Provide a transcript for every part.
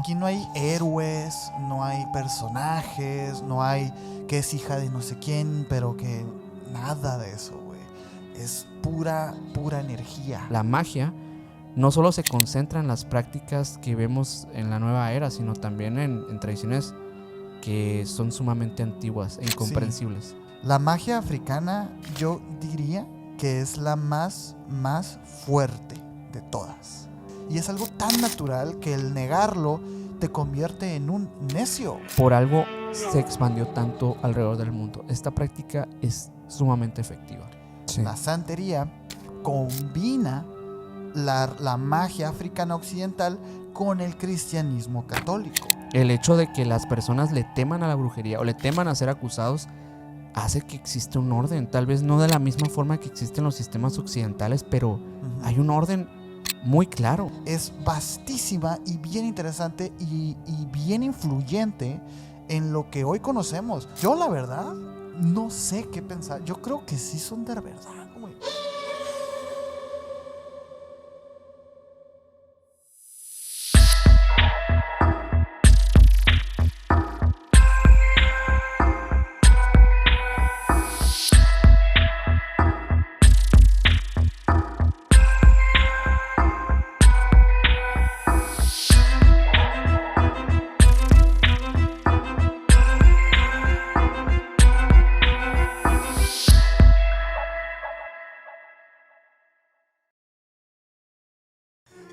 aquí no hay héroes, no hay personajes, no hay que es hija de no sé quién, pero que nada de eso, güey. Es pura energía. La magia no solo se concentra en las prácticas que vemos en la nueva era, sino también en tradiciones que son sumamente antiguas e incomprensibles. Sí. La magia africana yo diría que es la más fuerte de todas. Y es algo tan natural que el negarlo te convierte en un necio. Por algo se expandió tanto alrededor del mundo. Esta práctica es sumamente efectiva. Sí. La santería combina la magia africana occidental con el cristianismo católico. El hecho de que las personas le teman a la brujería o le teman a ser acusados hace que existe un orden, tal vez no de la misma forma que existen los sistemas occidentales, pero hay un orden muy claro. Es vastísima y bien interesante y bien influyente en lo que hoy conocemos. Yo la verdad no sé qué pensar. Yo creo que sí son de verdad, güey.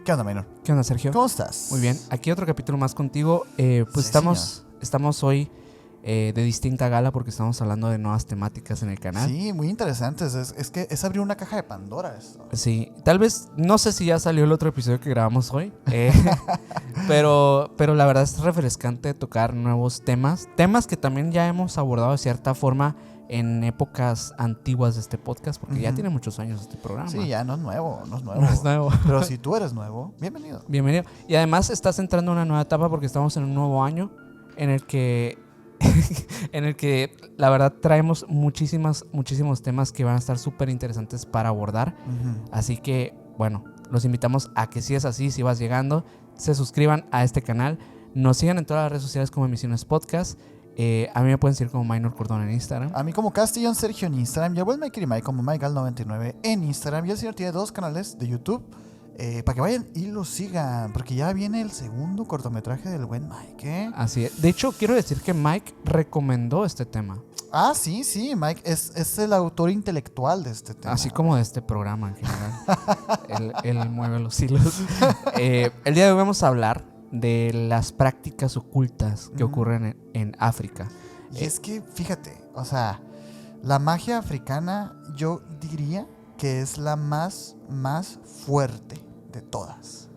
¿Qué onda, Minor? ¿Qué onda, Sergio? ¿Cómo estás? Muy bien, aquí otro capítulo más contigo. Pues sí, estamos hoy de distinta gala porque estamos hablando de nuevas temáticas en el canal. Sí, muy interesantes. Es que es abrir una caja de Pandora esto. Sí, tal vez, no sé si ya salió el otro episodio que grabamos hoy, pero la verdad es refrescante tocar nuevos temas que también ya hemos abordado de cierta forma en épocas antiguas de este podcast, porque ya tiene muchos años este programa. Sí, ya no es nuevo. No es nuevo. Pero si tú eres nuevo, bienvenido. Bienvenido. Y además estás entrando en una nueva etapa porque estamos en un nuevo año en el que la verdad traemos muchísimos temas que van a estar súper interesantes para abordar. Así que, bueno, los invitamos a que si es así, si vas llegando, se suscriban a este canal, nos sigan en todas las redes sociales como Emisiones Podcast. A mí me pueden seguir como Minor Cordón en Instagram. A mí como Castellón Sergio en Instagram. Y a Maker y Mike como Michael99 en Instagram. Y el señor tiene 2 canales de YouTube para que vayan y lo sigan, porque ya viene el segundo cortometraje del buen Mike, ¿eh? Así es. De hecho, quiero decir que Mike recomendó este tema. Ah, sí, Mike es el autor intelectual de este tema. Así como de este programa en general. él mueve los hilos. El día de hoy vamos a hablar de las prácticas ocultas que ocurren en África. Y es que, fíjate, o sea, la magia africana yo diría que es la más fuerte de todas.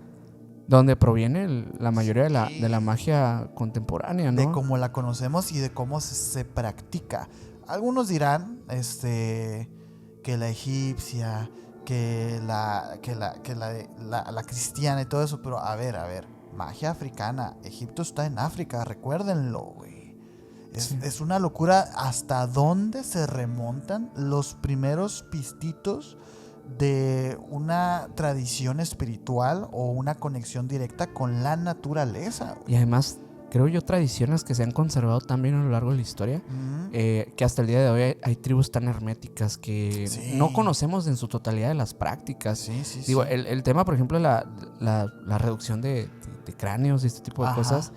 Donde proviene la mayoría de la magia contemporánea, ¿no? De cómo la conocemos y de cómo se practica. Algunos dirán que la egipcia, que la cristiana y todo eso, pero a ver, magia africana. Egipto está en África, recuérdenlo, güey. Es una locura hasta dónde se remontan los primeros pistitos de una tradición espiritual o una conexión directa con la naturaleza. Y además, creo yo, tradiciones que se han conservado también a lo largo de la historia, que hasta el día de hoy hay tribus tan herméticas que no conocemos en su totalidad de las prácticas. Digo, el tema, por ejemplo, la reducción de cráneos y este tipo de cosas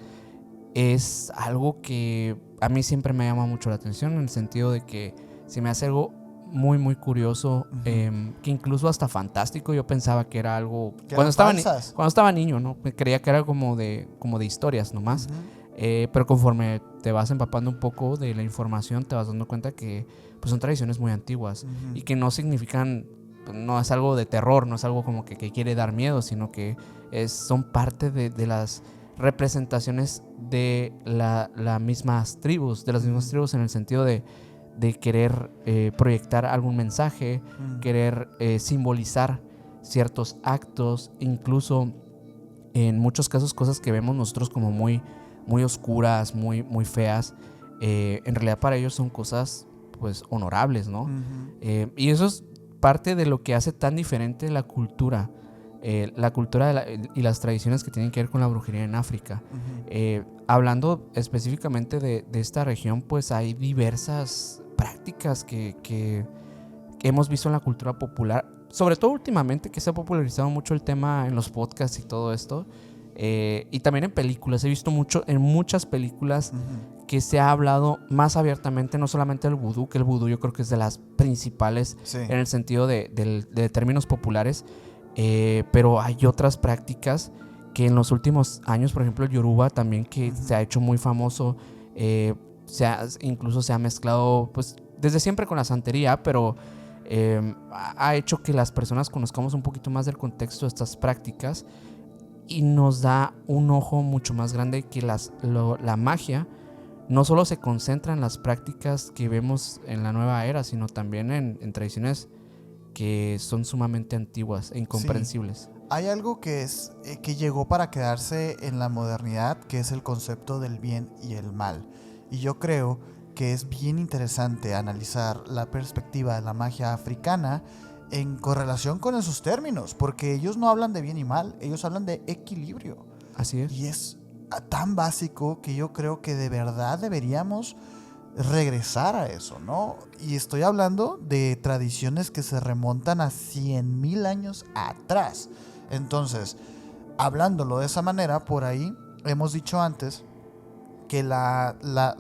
es algo que a mí siempre me llama mucho la atención, en el sentido de que se me hace algo muy, muy curioso, que incluso hasta fantástico. Yo pensaba que era algo... Cuando estaba niño, ¿no? Creía que era como de historias nomás. Pero conforme te vas empapando un poco de la información, te vas dando cuenta que pues, son tradiciones muy antiguas y que no significan... No es algo de terror, no es algo como que quiere dar miedo, sino que son parte de las representaciones de las mismas tribus, en el sentido de querer proyectar algún mensaje, querer simbolizar ciertos actos, incluso en muchos casos cosas que vemos nosotros como muy, muy oscuras, muy, muy feas, en realidad para ellos son cosas pues honorables, ¿no? Y eso es parte de lo que hace tan diferente la cultura la cultura y las tradiciones que tienen que ver con la brujería en África. Hablando específicamente de esta región, pues hay diversas prácticas que hemos visto en la cultura popular, sobre todo últimamente, que se ha popularizado mucho el tema en los podcasts y todo esto, y también en películas. He visto mucho en muchas películas que se ha hablado más abiertamente, no solamente del vudú, que el vudú yo creo que es de las principales en el sentido de términos populares, pero hay otras prácticas que en los últimos años, por ejemplo el yoruba también, que se ha hecho muy famoso, incluso se ha mezclado pues desde siempre con la santería, pero ha hecho que las personas conozcamos un poquito más del contexto de estas prácticas y nos da un ojo mucho más grande que la magia no solo se concentra en las prácticas que vemos en la nueva era, sino también en tradiciones que son sumamente antiguas e incomprensibles. Sí. Hay algo que llegó para quedarse en la modernidad, que es el concepto del bien y el mal. Y yo creo que es bien interesante analizar la perspectiva de la magia africana en correlación con esos términos, porque ellos no hablan de bien y mal, ellos hablan de equilibrio. Así es. Y es tan básico que yo creo que de verdad deberíamos regresar a eso, ¿no? Y estoy hablando de tradiciones que se remontan a 100,000 años atrás. Entonces, hablándolo de esa manera, por ahí hemos dicho antes que la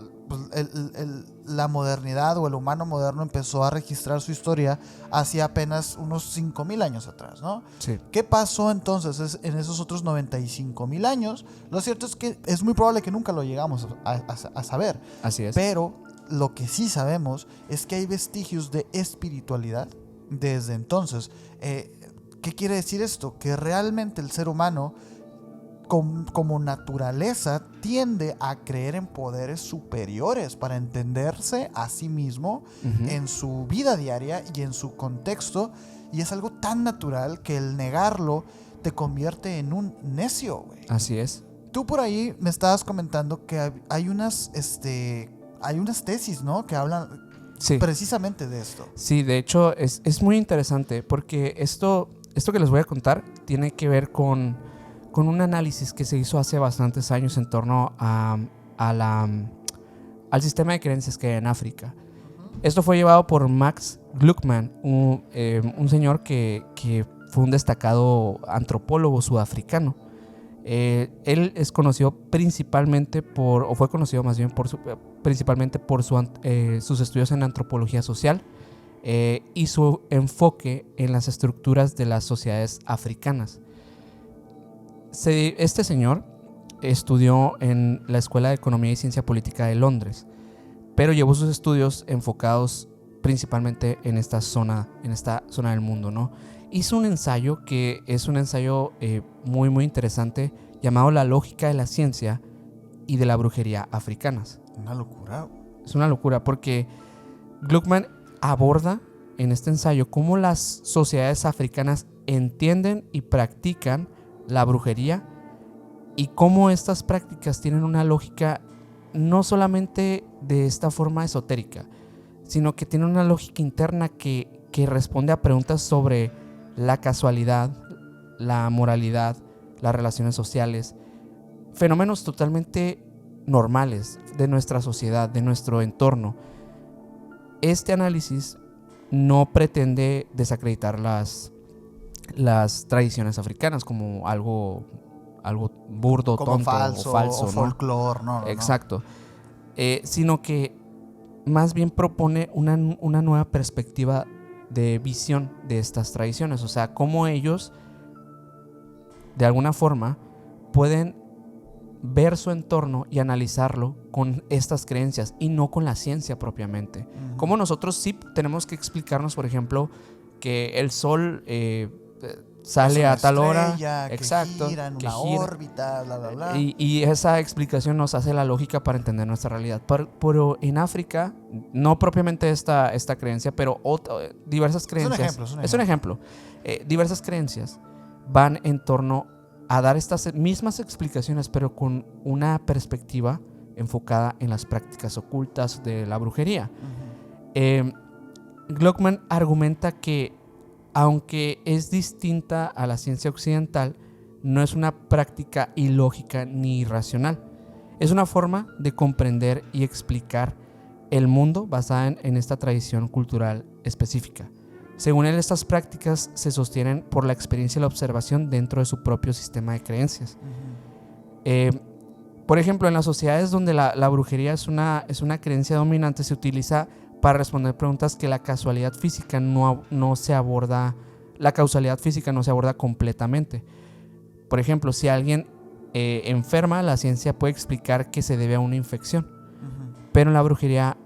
modernidad o el humano moderno empezó a registrar su historia hacia apenas unos 5,000 años atrás, ¿no? Sí. ¿Qué pasó entonces en esos otros 95,000 años? Lo cierto es que es muy probable que nunca lo llegamos a saber. Así es. Pero lo que sí sabemos es que hay vestigios de espiritualidad desde entonces. ¿Qué quiere decir esto? Que realmente el ser humano, como naturaleza, tiende a creer en poderes superiores para entenderse a sí mismo en su vida diaria y en su contexto, y es algo tan natural que el negarlo te convierte en un necio, güey. Así es. Tú por ahí me estabas comentando que hay unas tesis, ¿no? Que hablan precisamente de esto. Sí, de hecho es muy interesante porque esto que les voy a contar tiene que ver con un análisis que se hizo hace bastantes años en torno al sistema de creencias que hay en África. Esto fue llevado por Max Gluckman, un señor que fue un destacado antropólogo sudafricano. Él es conocido principalmente principalmente por sus estudios en antropología social y su enfoque en las estructuras de las sociedades africanas. Este señor estudió en la Escuela de Economía y Ciencia Política de Londres, pero llevó sus estudios enfocados principalmente en esta zona del mundo, ¿no? Hizo un ensayo que es un ensayo muy muy interesante llamado La lógica de la ciencia y de la brujería africanas. Una locura. Es una locura porque Gluckman aborda en este ensayo cómo las sociedades africanas entienden y practican la brujería y cómo estas prácticas tienen una lógica no solamente de esta forma esotérica, sino que tienen una lógica interna que responde a preguntas sobre la casualidad, la moralidad, las relaciones sociales, fenómenos totalmente normales de nuestra sociedad, de nuestro entorno. Este análisis no pretende desacreditar las tradiciones africanas como algo burdo, como tonto falso, o falso, o folclore, ¿no? Exacto. Sino que más bien propone una nueva perspectiva de visión de estas tradiciones, o sea, cómo ellos de alguna forma pueden ver su entorno y analizarlo con estas creencias y no con la ciencia propiamente. Como nosotros sí tenemos que explicarnos, por ejemplo, que el sol sale a tal hora, exacto, que gira en una órbita, bla, bla, bla. Y esa explicación nos hace la lógica para entender nuestra realidad. Pero en África, no propiamente esta creencia, pero diversas creencias. Es un ejemplo. Diversas creencias van en torno a dar estas mismas explicaciones, pero con una perspectiva enfocada en las prácticas ocultas de la brujería. Gluckman argumenta que aunque es distinta a la ciencia occidental, no es una práctica ilógica ni irracional. Es una forma de comprender y explicar el mundo basada en esta tradición cultural específica. Según él, estas prácticas se sostienen por la experiencia y la observación dentro de su propio sistema de creencias. Por ejemplo, en las sociedades donde la brujería es una creencia dominante, se utiliza para responder preguntas que la causalidad física no se aborda completamente. Por ejemplo, si alguien enferma, la ciencia puede explicar que se debe a una infección. Pero en la brujería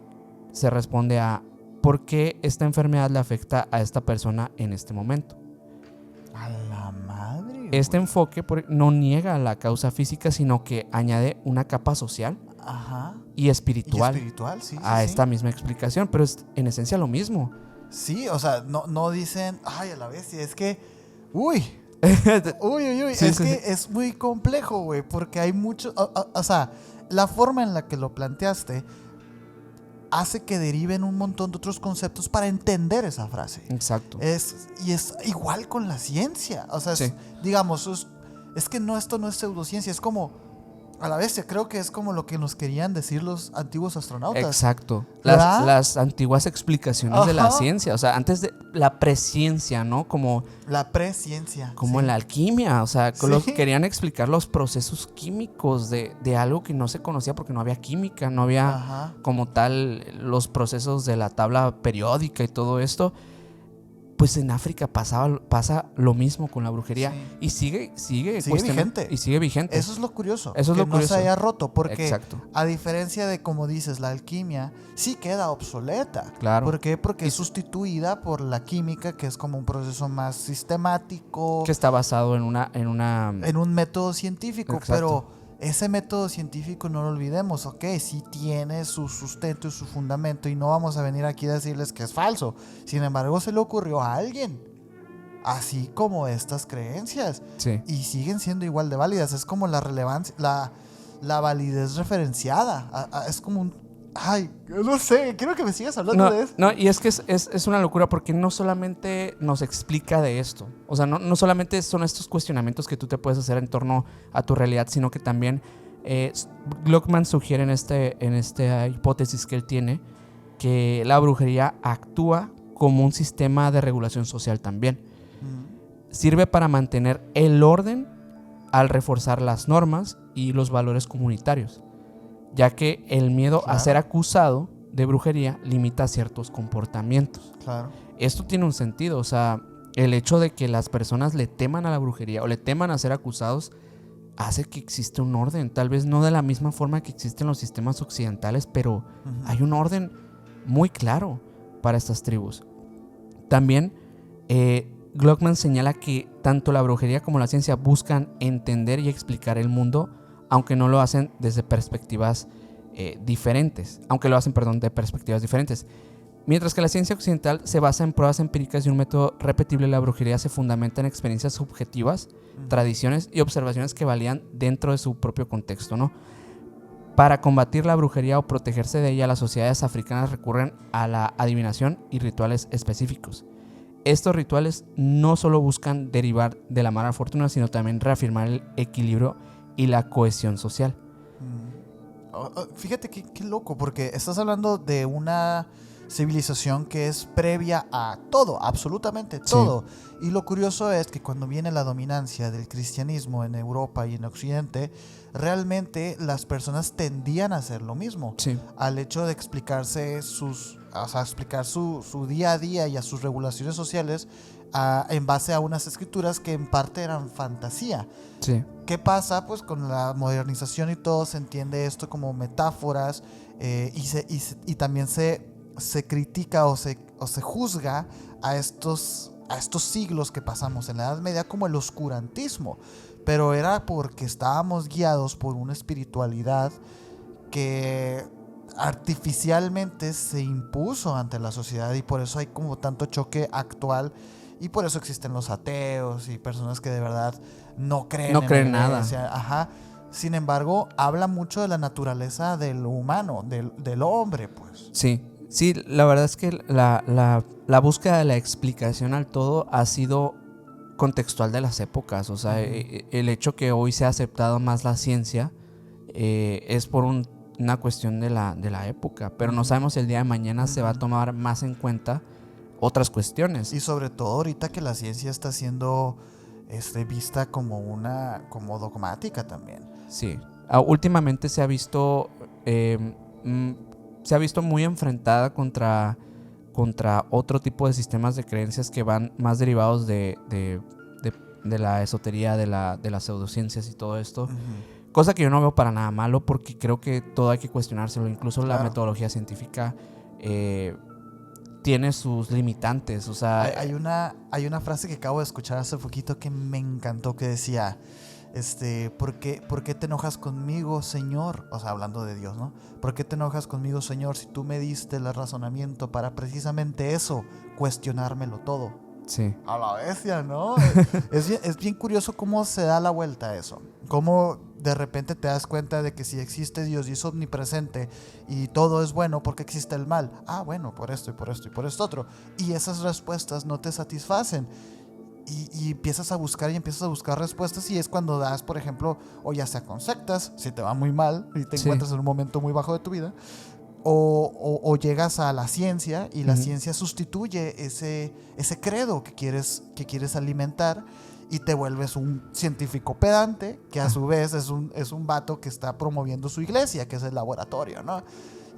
se responde a por qué esta enfermedad le afecta a esta persona en este momento. A la madre. Este enfoque no niega la causa física, sino que añade una capa social y espiritual, sí, a esta misma explicación, pero es en esencia lo mismo. Sí, o sea, no dicen, ay, a la bestia, es que, uy, Sí, es que es muy complejo, güey, porque hay mucho, o sea, la forma en la que lo planteaste hace que deriven un montón de otros conceptos para entender esa frase. Exacto. Y es igual con la ciencia, o sea, digamos, es que esto no es pseudociencia, es como, a la bestia, creo que es como lo que nos querían decir los antiguos astronautas. Exacto. Las antiguas explicaciones de la ciencia. O sea, antes de la presciencia, ¿no? Como la presciencia. Como en la alquimia. O sea, querían explicar los procesos químicos de algo que no se conocía porque no había química, no había como tal los procesos de la tabla periódica y todo esto. Pues en África pasa lo mismo con la brujería y sigue vigente. Y sigue vigente. Eso es lo curioso. Que no se haya roto. Porque a diferencia de, como dices, la alquimia sí queda obsoleta. Claro. ¿Por qué? Porque es sustituida por la química, que es como un proceso más sistemático. Que está basado en un método científico. Exacto. Pero ese método científico, no lo olvidemos, sí tiene su sustento y su fundamento, y no vamos a venir aquí a decirles que es falso. Sin embargo, se le ocurrió a alguien, así como estas creencias, y siguen siendo igual de válidas. Es como la relevancia, la validez referenciada. Es como un... Ay, no sé, quiero que me sigas hablando de eso. No, y es que es una locura porque no solamente nos explica de esto. O sea, no solamente son estos cuestionamientos que tú te puedes hacer en torno a tu realidad, sino que también Gluckman sugiere en esta hipótesis que él tiene que la brujería actúa como un sistema de regulación social también. Sirve para mantener el orden al reforzar las normas y los valores comunitarios, ya que el miedo a ser acusado de brujería limita ciertos comportamientos. Claro. Esto tiene un sentido, o sea, el hecho de que las personas le teman a la brujería o le teman a ser acusados hace que exista un orden, tal vez no de la misma forma que existen los sistemas occidentales, pero hay un orden muy claro para estas tribus. También Gluckman señala que tanto la brujería como la ciencia buscan entender y explicar el mundo, aunque no lo hacen desde perspectivas diferentes. Mientras que la ciencia occidental se basa en pruebas empíricas y un método repetible, la brujería se fundamenta en experiencias subjetivas, tradiciones y observaciones que valían dentro de su propio contexto, ¿no? Para combatir la brujería o protegerse de ella, las sociedades africanas recurren a la adivinación y rituales específicos. Estos rituales no solo buscan derivar de la mala fortuna, sino también reafirmar el equilibrio y la cohesión social. Fíjate qué loco, porque estás hablando de una civilización que es previa a todo, absolutamente todo. Y lo curioso es que cuando viene la dominancia del cristianismo en Europa y en Occidente, realmente las personas tendían a hacer lo mismo. Al hecho de explicarse explicar su día a día y a sus regulaciones sociales en base a unas escrituras que en parte eran fantasía. ¿Qué pasa? Pues con la modernización y todo se entiende esto como metáforas, y también se critica o se juzga a estos siglos que pasamos en la Edad Media como el oscurantismo, pero era porque estábamos guiados por una espiritualidad que artificialmente se impuso ante la sociedad, y por eso hay como tanto choque actual, y por eso existen los ateos y personas que de verdad no creen en nada. Sin embargo, habla mucho de la naturaleza del humano, del hombre, pues. Sí, Sí, la verdad es que la búsqueda de la explicación al todo ha sido contextual de las épocas. O sea, el hecho que hoy se ha aceptado más la ciencia es por una cuestión de la época. Pero no sabemos si el día de mañana se va a tomar más en cuenta otras cuestiones. Y sobre todo ahorita que la ciencia está siendo vista como dogmática también. Sí. Últimamente se ha visto muy enfrentada contra otro tipo de sistemas de creencias que van más derivados de la esotería, de las pseudociencias y todo esto. Cosa que yo no veo para nada malo, porque creo que todo hay que cuestionárselo. Incluso la metodología científica tiene sus limitantes. O sea, hay una frase que acabo de escuchar hace poquito que me encantó, que decía, ¿por qué te enojas conmigo, Señor? O sea, hablando de Dios, ¿no? ¿Por qué te enojas conmigo, Señor, si tú me diste el razonamiento para precisamente eso, cuestionármelo todo? Sí. A la bestia, ¿no? es bien curioso cómo se da la vuelta a eso. Cómo de repente te das cuenta de que si existe Dios y es omnipresente y todo es bueno, ¿por qué existe el mal? Ah, bueno, por esto y por esto y por esto otro. Y esas respuestas no te satisfacen. Y empiezas a buscar respuestas, y es cuando das, por ejemplo, o ya sea con sectas, si te va muy mal y te encuentras en un momento muy bajo de tu vida, o llegas a la ciencia y la ciencia sustituye ese credo que quieres alimentar, y te vuelves un científico pedante que a su vez es un vato que está promoviendo su iglesia, que es el laboratorio, ¿no?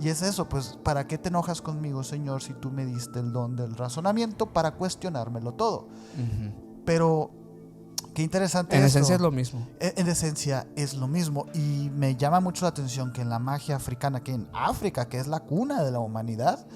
Y es eso, pues, ¿para qué te enojas conmigo, Señor, si tú me diste el don del razonamiento para cuestionármelo todo? Pero qué interesante. En esencia es lo mismo. En esencia es lo mismo. Y me llama mucho la atención que en la magia africana, que en África, que es la cuna de la humanidad,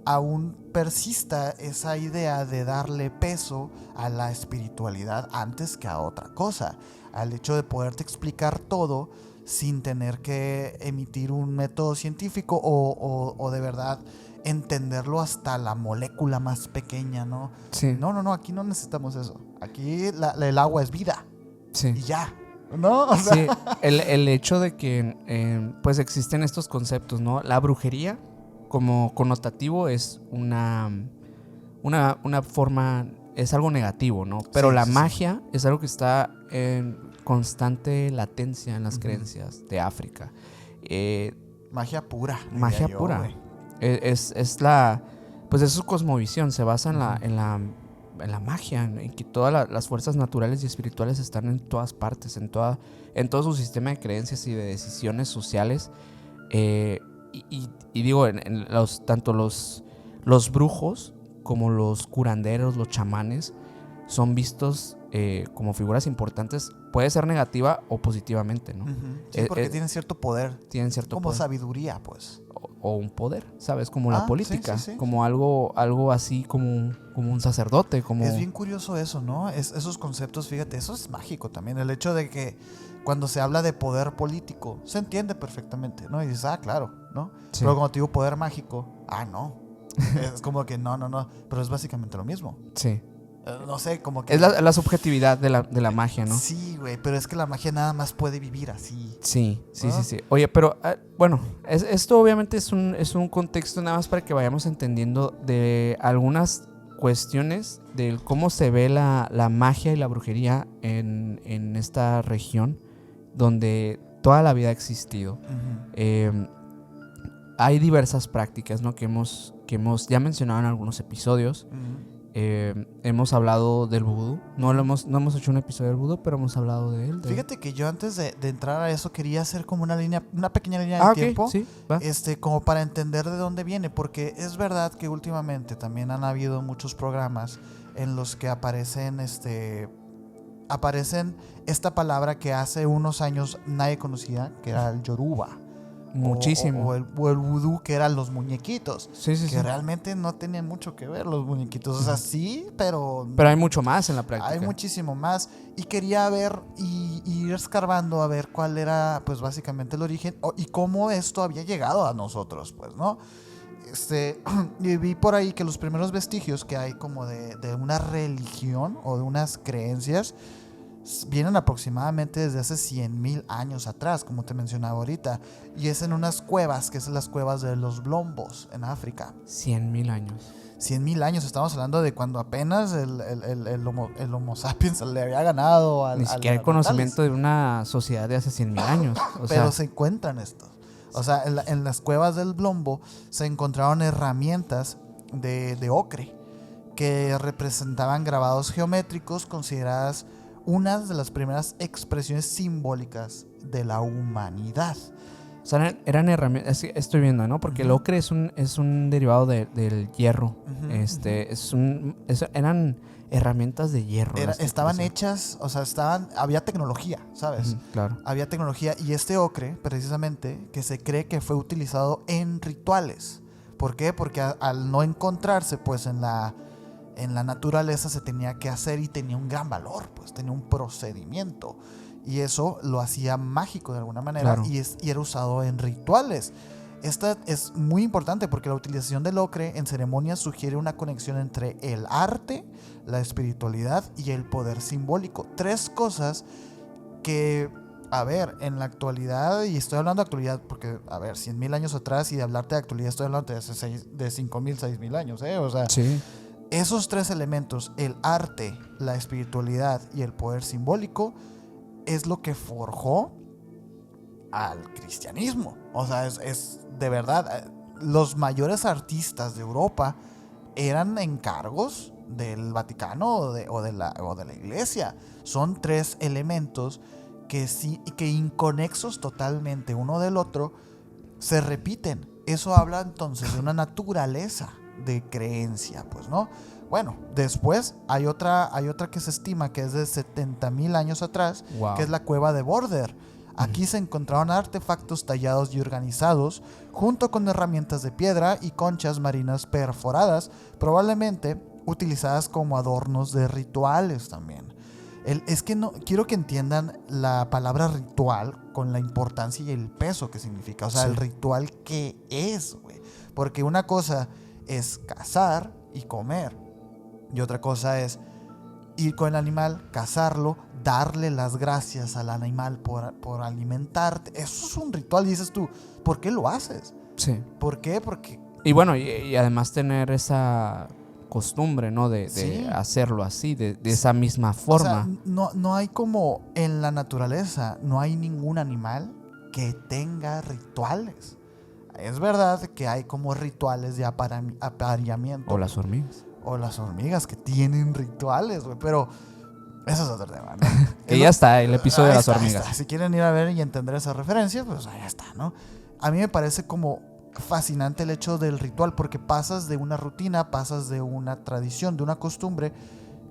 aún persista esa idea de darle peso a la espiritualidad antes que a otra cosa. Al hecho de poderte explicar todo sin tener que emitir un método científico o de verdad entenderlo hasta la molécula más pequeña, ¿no? Sí. No, aquí no necesitamos eso. Aquí el agua es vida. Sí. Y ya, ¿no? O sea, sí, el hecho de que pues existen estos conceptos, ¿no? La brujería como connotativo es una forma, es algo negativo, ¿no? Pero la magia es algo que está en constante latencia en las creencias de África. Magia pura. Magia pura. Es la, pues es su cosmovisión, se basa en la magia, en que todas las fuerzas naturales y espirituales están en todas partes, en todo su sistema de creencias y de decisiones sociales. Y digo, tanto los brujos como los curanderos, los chamanes, son vistos como figuras importantes. Puede ser negativa o positivamente, ¿no? Sí, porque tienen cierto poder. Tienen cierto como poder. sabiduría, pues. O un poder, ¿sabes? Como la política. Sí. Como algo así, como un sacerdote. Es bien curioso eso, ¿no? Esos conceptos, fíjate, eso es mágico también. El hecho de que cuando se habla de poder político, se entiende perfectamente, ¿no? Y dices, claro, ¿no? Sí. Pero cuando te digo poder mágico, no. Es como que no. Pero es básicamente lo mismo. Sí. No sé, como que... Es la subjetividad de la magia, ¿no? Sí, güey, pero es que la magia nada más puede vivir así. Sí. Oye, pero bueno, esto obviamente es un contexto nada más para que vayamos entendiendo de algunas cuestiones de cómo se ve la magia y la brujería en esta región donde toda la vida ha existido. Hay diversas prácticas, ¿no? que hemos ya mencionado en algunos episodios. Hemos hablado del vudú. No hemos hecho un episodio del vudú, pero hemos hablado de él. Fíjate que yo antes de entrar a eso quería hacer como una pequeña línea de tiempo, sí, va. Como para entender de dónde viene, porque es verdad que últimamente también han habido muchos programas en los que aparecen esta palabra que hace unos años nadie conocía, que era el yoruba. Muchísimo. O el vudú, que eran los muñequitos. Sí. Realmente no tenían mucho que ver los muñequitos. O sea, sí, pero hay mucho más en la práctica. Hay muchísimo más. Y quería ver y ir escarbando a ver cuál era, pues, básicamente el origen y cómo esto había llegado a nosotros, pues, ¿no? Y vi por ahí que los primeros vestigios que hay como de una religión o de unas creencias vienen aproximadamente desde hace 100,000 años atrás, como te mencionaba ahorita, y es en unas cuevas, que son las cuevas de los Blombos en África. 100,000 años. 100,000 años, estamos hablando de cuando apenas el homo sapiens le había ganado al... Ni siquiera hay conocimiento de una sociedad de hace 100,000 años. Pero se encuentran estos. O sea, en las cuevas del Blombo se encontraron herramientas de ocre que representaban grabados geométricos consideradas unas de las primeras expresiones simbólicas de la humanidad. O sea, eran herramientas, estoy viendo, ¿no? Porque el ocre es un derivado del hierro. Eran herramientas de hierro. Estaban hechas, o sea, había tecnología, ¿sabes? Claro. Había tecnología, y este ocre, precisamente, que se cree que fue utilizado en rituales. ¿Por qué? Porque al no encontrarse, pues, en la naturaleza se tenía que hacer, y tenía un gran valor, pues, tenía un procedimiento. Y eso lo hacía mágico de alguna manera, claro. y era usado en rituales. Esta es muy importante porque la utilización del ocre en ceremonias sugiere una conexión entre el arte, la espiritualidad y el poder simbólico. 3 cosas que, a ver, en la actualidad, y estoy hablando de actualidad porque, a ver, 100,000 años atrás, y de hablarte de actualidad estoy hablando de 5,000, 6,000 años, o sea, sí. Esos 3 elementos, el arte, la espiritualidad y el poder simbólico, es lo que forjó al cristianismo. O sea, es de verdad, los mayores artistas de Europa eran encargos del Vaticano o de la iglesia. Son 3 elementos que inconexos totalmente uno del otro se repiten. Eso habla entonces de una naturaleza de creencia, pues, ¿no? Bueno, después hay otra que se estima que es de 70,000 años atrás, wow. Que es la cueva de Border. Aquí se encontraron artefactos tallados y organizados, junto con herramientas de piedra y conchas marinas perforadas, probablemente utilizadas como adornos de rituales también. Es que no quiero que entiendan la palabra ritual con la importancia y el peso que significa. O sea, sí. El ritual, ¿qué es, güey? Porque una cosa es cazar y comer, y otra cosa es ir con el animal, cazarlo, darle las gracias al animal por alimentarte. Eso es un ritual, y dices tú, ¿por qué lo haces? Sí. ¿Por qué? Porque... Y bueno, y además tener esa costumbre, ¿no? De sí. Hacerlo así, de esa misma forma. O sea, no hay como en la naturaleza, no hay ningún animal que tenga rituales. Es verdad que hay como rituales de apareamiento. O las hormigas. O las hormigas que tienen rituales, güey, pero eso es otro tema, ¿no? Que ya está el episodio de las hormigas. Si quieren ir a ver y entender esa referencia, pues ahí está, ¿no? A mí me parece como fascinante el hecho del ritual, porque pasas de una rutina, pasas de una tradición, de una costumbre,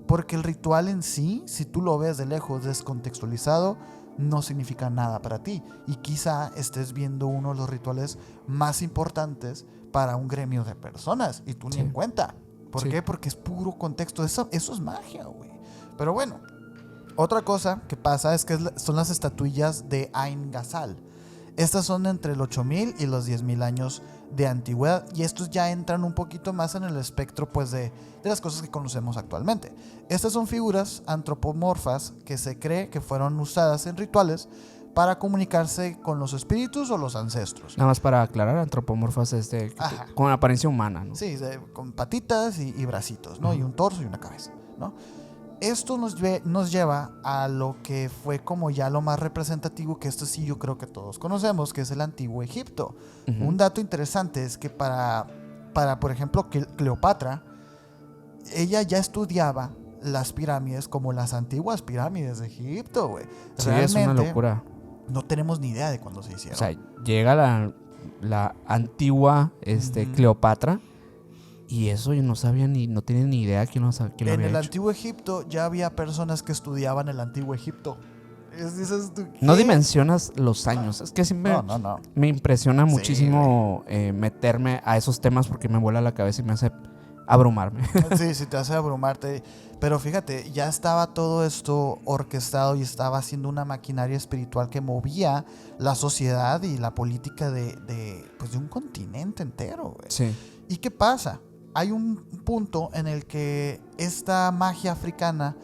porque el ritual en sí, si tú lo ves de lejos, descontextualizado, no significa nada para ti, y quizá estés viendo uno de los rituales más importantes para un gremio de personas y tú ni en cuenta. ¿Por qué? Porque es puro contexto. Eso es magia, güey. Pero bueno, otra cosa que pasa es que son las estatuillas de Ain Ghazal. Estas son entre el 8,000 y los 10,000 años de antigüedad, y estos ya entran un poquito más en el espectro, pues, de las cosas que conocemos actualmente. Estas son figuras antropomorfas que se cree que fueron usadas en rituales para comunicarse con los espíritus o los ancestros. Nada más para aclarar, antropomorfas es con apariencia humana, ¿no? Sí, con patitas y bracitos, ¿no? Uh-huh. Y un torso y una cabeza, ¿no? Esto nos lleva a lo que fue como ya lo más representativo, que esto sí yo creo que todos conocemos, que es el Antiguo Egipto. Uh-huh. Un dato interesante es que para por ejemplo, Cleopatra, ella ya estudiaba las pirámides como las antiguas pirámides de Egipto, güey. Sí, realmente, es una locura. No tenemos ni idea de cuándo se hicieron. O sea, llega la antigua Cleopatra, y eso yo no sabía no tenía ni idea quién lo había hecho. En el Antiguo Egipto ya había personas que estudiaban el Antiguo Egipto. No dimensionas los años. Es que siempre me impresiona muchísimo meterme a esos temas, porque me vuela la cabeza y me hace abrumarme. Sí, te hace abrumarte. Pero fíjate, ya estaba todo esto orquestado y estaba haciendo una maquinaria espiritual que movía la sociedad y la política de un continente entero, güey. Sí. ¿Y qué pasa? Hay un punto en el que esta magia africana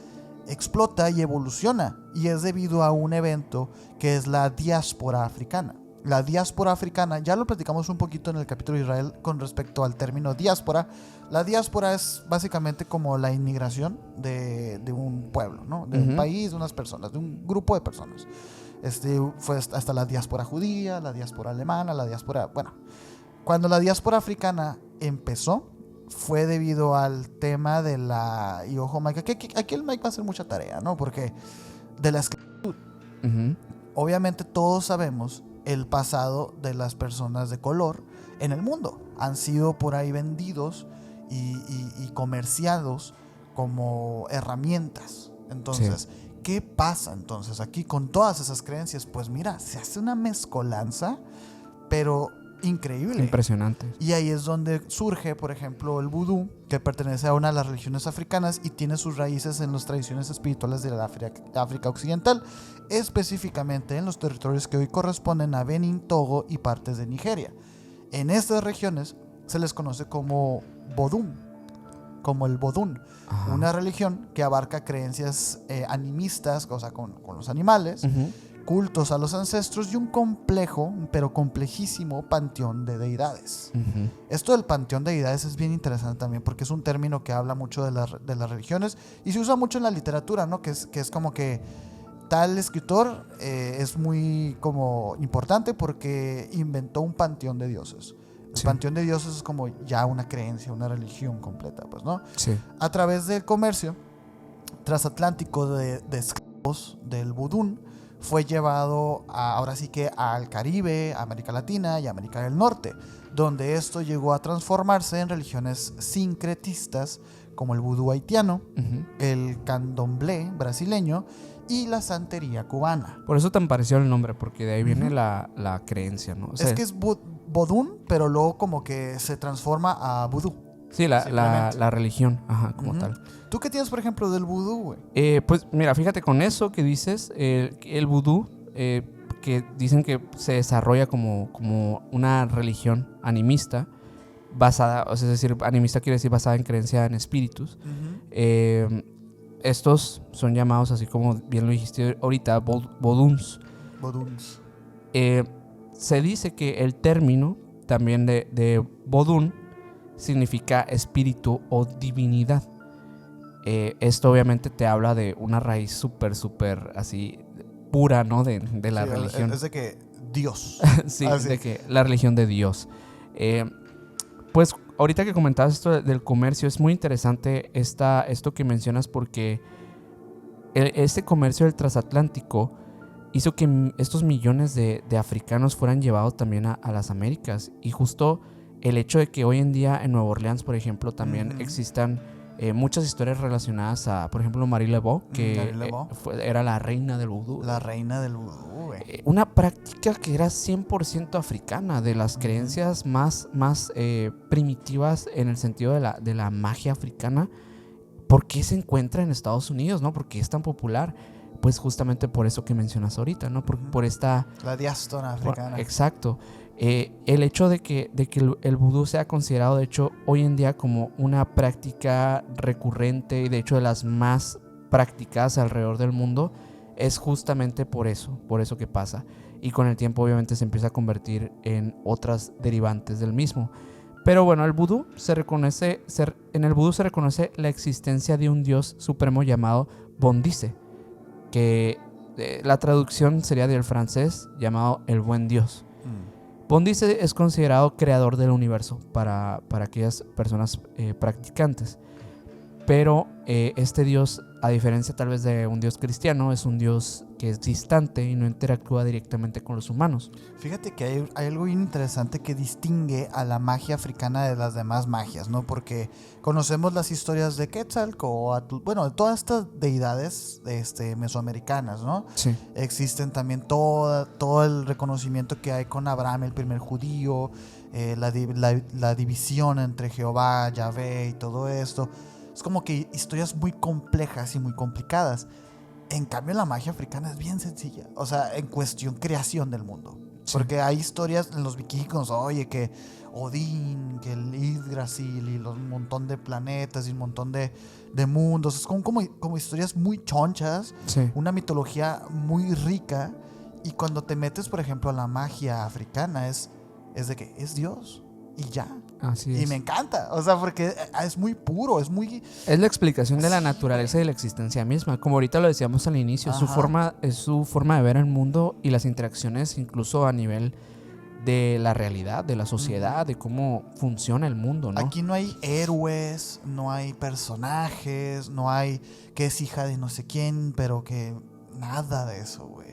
explota y evoluciona, y es debido a un evento que es la diáspora africana. La diáspora africana, ya lo platicamos un poquito en el capítulo de Israel con respecto al término diáspora. La diáspora es básicamente como la inmigración de un pueblo, ¿no? De un país, de unas personas, de un grupo de personas. Fue hasta la diáspora judía, la diáspora alemana, la diáspora... Bueno, cuando la diáspora africana empezó, fue debido al tema de la... Y ojo, Mike, aquí el Mike va a hacer mucha tarea, ¿no? Porque de la esclavitud. Obviamente todos sabemos el pasado de las personas de color en el mundo. Han sido por ahí vendidos y comerciados como herramientas. Entonces, ¿qué pasa entonces aquí con todas esas creencias? Pues mira, se hace una mezcolanza, pero increíble. Impresionante. Y ahí es donde surge, por ejemplo, el vudú, que pertenece a una de las religiones africanas y tiene sus raíces en las tradiciones espirituales de la África Occidental, específicamente en los territorios que hoy corresponden a Benín, Togo y partes de Nigeria. En estas regiones se les conoce como Vodun, como el Vodun, una religión que abarca creencias animistas, o sea, con los animales, cultos a los ancestros y un complejo, pero complejísimo panteón de deidades. Esto del panteón de deidades es bien interesante también porque es un término que habla mucho de las religiones y se usa mucho en la literatura, ¿no? Que es como que tal escritor es muy como importante porque inventó un panteón de dioses. El panteón de dioses es como ya una creencia, una religión completa, pues, ¿no? Sí. A través del comercio transatlántico de esclavos del vudú, fue llevado ahora sí que al Caribe, a América Latina y América del Norte, donde esto llegó a transformarse en religiones sincretistas como el vudú haitiano, el candomblé brasileño y la santería cubana. Por eso tan parecido el nombre, porque de ahí viene la creencia, ¿no? O sea, es que es vodún, pero luego como que se transforma a vudú. Sí, la religión, como tal. ¿Tú qué tienes, por ejemplo, del vudú, güey? Pues mira, fíjate, con eso que dices, el vudú, que dicen que se desarrolla como una religión animista, basada, o sea, es decir, animista quiere decir basada en creencia en espíritus. Estos son llamados, así como bien lo dijiste ahorita, voduns. Se dice que el término también de vodún significa espíritu o divinidad. Esto obviamente te habla de una raíz súper así pura, ¿no? De la religión. Es de que Dios. Sí, de que la religión de Dios. Pues ahorita que comentabas esto del comercio, es muy interesante esto que mencionas porque este comercio del transatlántico hizo que estos millones de africanos fueran llevados también a las Américas. Y justo el hecho de que hoy en día en Nueva Orleans, por ejemplo, también existan muchas historias relacionadas a, por ejemplo, Marie Laveau, que era la reina del vudú. La reina del vudú, güey. Una práctica que era 100% africana, de las creencias más primitivas en el sentido de la magia africana. ¿Por qué se encuentra en Estados Unidos, no? ¿Por qué es tan popular? Pues justamente por eso que mencionas ahorita, ¿no? Por esta... La diáspora africana. Exacto. El hecho de que el vudú sea considerado, de hecho, hoy en día como una práctica recurrente y de hecho de las más practicadas alrededor del mundo, es justamente por eso que pasa. Y con el tiempo obviamente se empieza a convertir en otras derivantes del mismo. Pero bueno, en el vudú se reconoce la existencia de un dios supremo llamado Bondice, que la traducción sería del francés llamado el buen Dios. Bondice es considerado creador del universo para aquellas personas practicantes. Pero este Dios, a diferencia tal vez de un Dios cristiano, es un Dios que es distante y no interactúa directamente con los humanos. Fíjate que hay algo bien interesante que distingue a la magia africana de las demás magias, ¿no? Porque conocemos las historias de Quetzalcóatl, bueno, de todas estas deidades mesoamericanas, ¿no? Sí. Existen también todo el reconocimiento que hay con Abraham, el primer judío, la división entre Jehová, Yahvé y todo esto. Es como que historias muy complejas y muy complicadas. En cambio, la magia africana es bien sencilla. O sea, en cuestión creación del mundo. Sí. Porque hay historias en los vikingos, oye, que Odín, que el Yggdrasil y un montón de planetas y un montón de mundos. Es como historias muy chonchas, sí. Una mitología muy rica. Y cuando te metes, por ejemplo, a la magia africana, es de que es Dios y ya. Así es. Y me encanta, o sea, porque es muy puro, es la explicación de la naturaleza y de la existencia misma. Como ahorita lo decíamos al inicio, es su forma de ver el mundo y las interacciones incluso a nivel de la realidad, de la sociedad, de cómo funciona el mundo, ¿no? Aquí no hay héroes, no hay personajes, no hay que es hija de no sé quién, pero que nada de eso, güey.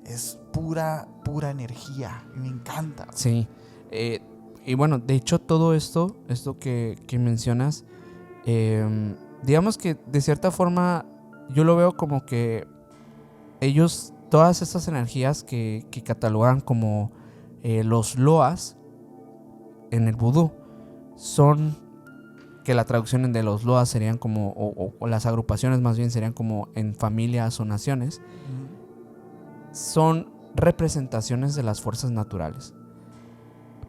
Es pura energía y me encanta. Sí. Y bueno, de hecho todo esto que mencionas, digamos que de cierta forma yo lo veo como que ellos, todas estas energías que catalogan como los loas en el vudú, son que la traducción de los loas serían como, o las agrupaciones más bien serían como en familias o naciones, son representaciones de las fuerzas naturales.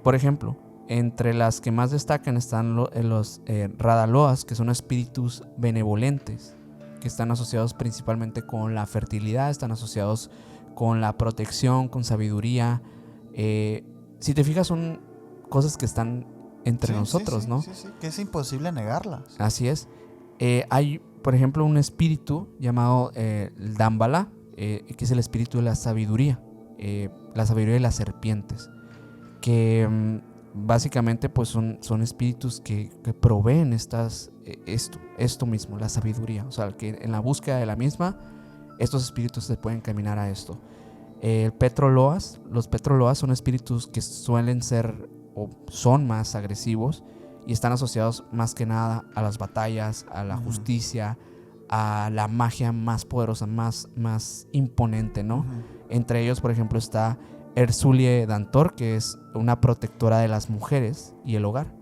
Por ejemplo, entre las que más destacan están los Radaloas, que son espíritus benevolentes, que están asociados principalmente con la fertilidad, están asociados con la protección, con sabiduría. Si te fijas, son cosas que están entre nosotros, ¿no? Sí, que es imposible negarlas. Así es. Hay, por ejemplo, un espíritu llamado Dambala, que es el espíritu de la sabiduría de las serpientes, que básicamente pues son espíritus que proveen esto mismo, la sabiduría. O sea, que en la búsqueda de la misma, estos espíritus se pueden caminar a esto. Los Petroloas son espíritus que suelen ser o son más agresivos y están asociados más que nada a las batallas, a la justicia, a la magia más poderosa, más imponente, ¿no? Entre ellos, por ejemplo, está Erzulie Dantor, que es una protectora de las mujeres y el hogar.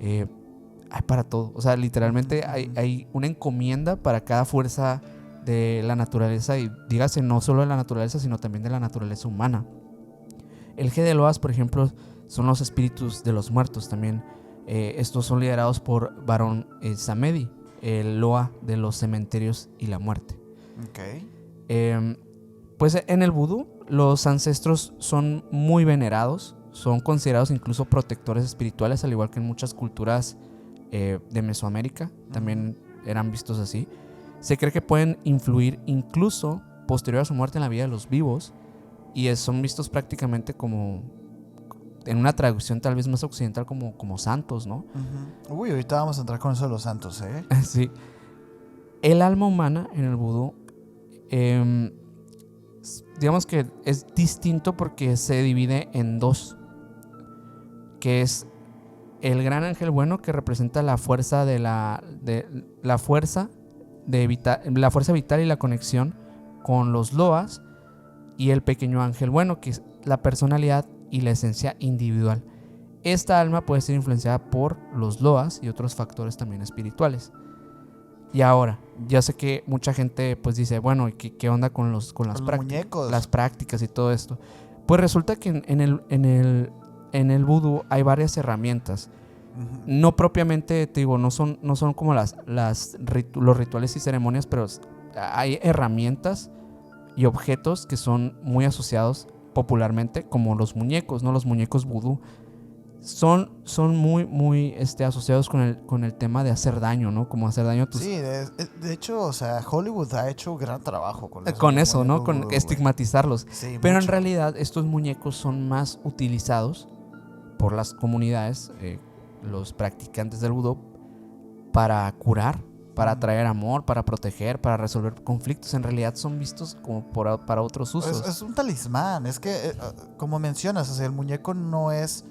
Hay para todo. O sea, literalmente hay una encomienda para cada fuerza de la naturaleza, y dígase no solo de la naturaleza, sino también de la naturaleza humana. El G de Loas, por ejemplo, son los espíritus de los muertos también. Estos son liderados por Barón Samedi, el Loa de los cementerios y la muerte. Okay. Pues en el vudú los ancestros son muy venerados, son considerados incluso protectores espirituales, al igual que en muchas culturas de Mesoamérica también eran vistos así. Se cree que pueden influir incluso posterior a su muerte en la vida de los vivos, y son vistos prácticamente como, en una traducción tal vez más occidental, como santos, ¿no? Uy, ahorita vamos a entrar con eso de los santos, ¿eh? Sí. El alma humana en el vudú, digamos que es distinto porque se divide en dos, que es el gran ángel bueno, que representa la fuerza la fuerza vital y la conexión con los loas, y el pequeño ángel bueno, que es la personalidad y la esencia individual. Esta alma puede ser influenciada por los loas y otros factores también espirituales. Y ahora, ya sé que mucha gente pues dice, bueno, ¿qué onda con las muñecos? Las prácticas y todo esto? Pues resulta que en el vudú hay varias herramientas. No propiamente, te digo, no son como los rituales y ceremonias, pero hay herramientas y objetos que son muy asociados popularmente, como los muñecos, ¿no? Los muñecos vudú son muy asociados con el tema de hacer daño, ¿no? Como hacer daño a tus... Sí, de hecho, o sea, Hollywood ha hecho un gran trabajo con eso, ¿no? Con estigmatizarlos. Sí, pero mucho. En realidad estos muñecos son más utilizados por las comunidades, los practicantes del vudú, para curar, para traer amor, para proteger, para resolver conflictos. En realidad son vistos como para otros usos. Es un talismán. Es que, como mencionas, o sea, el muñeco no es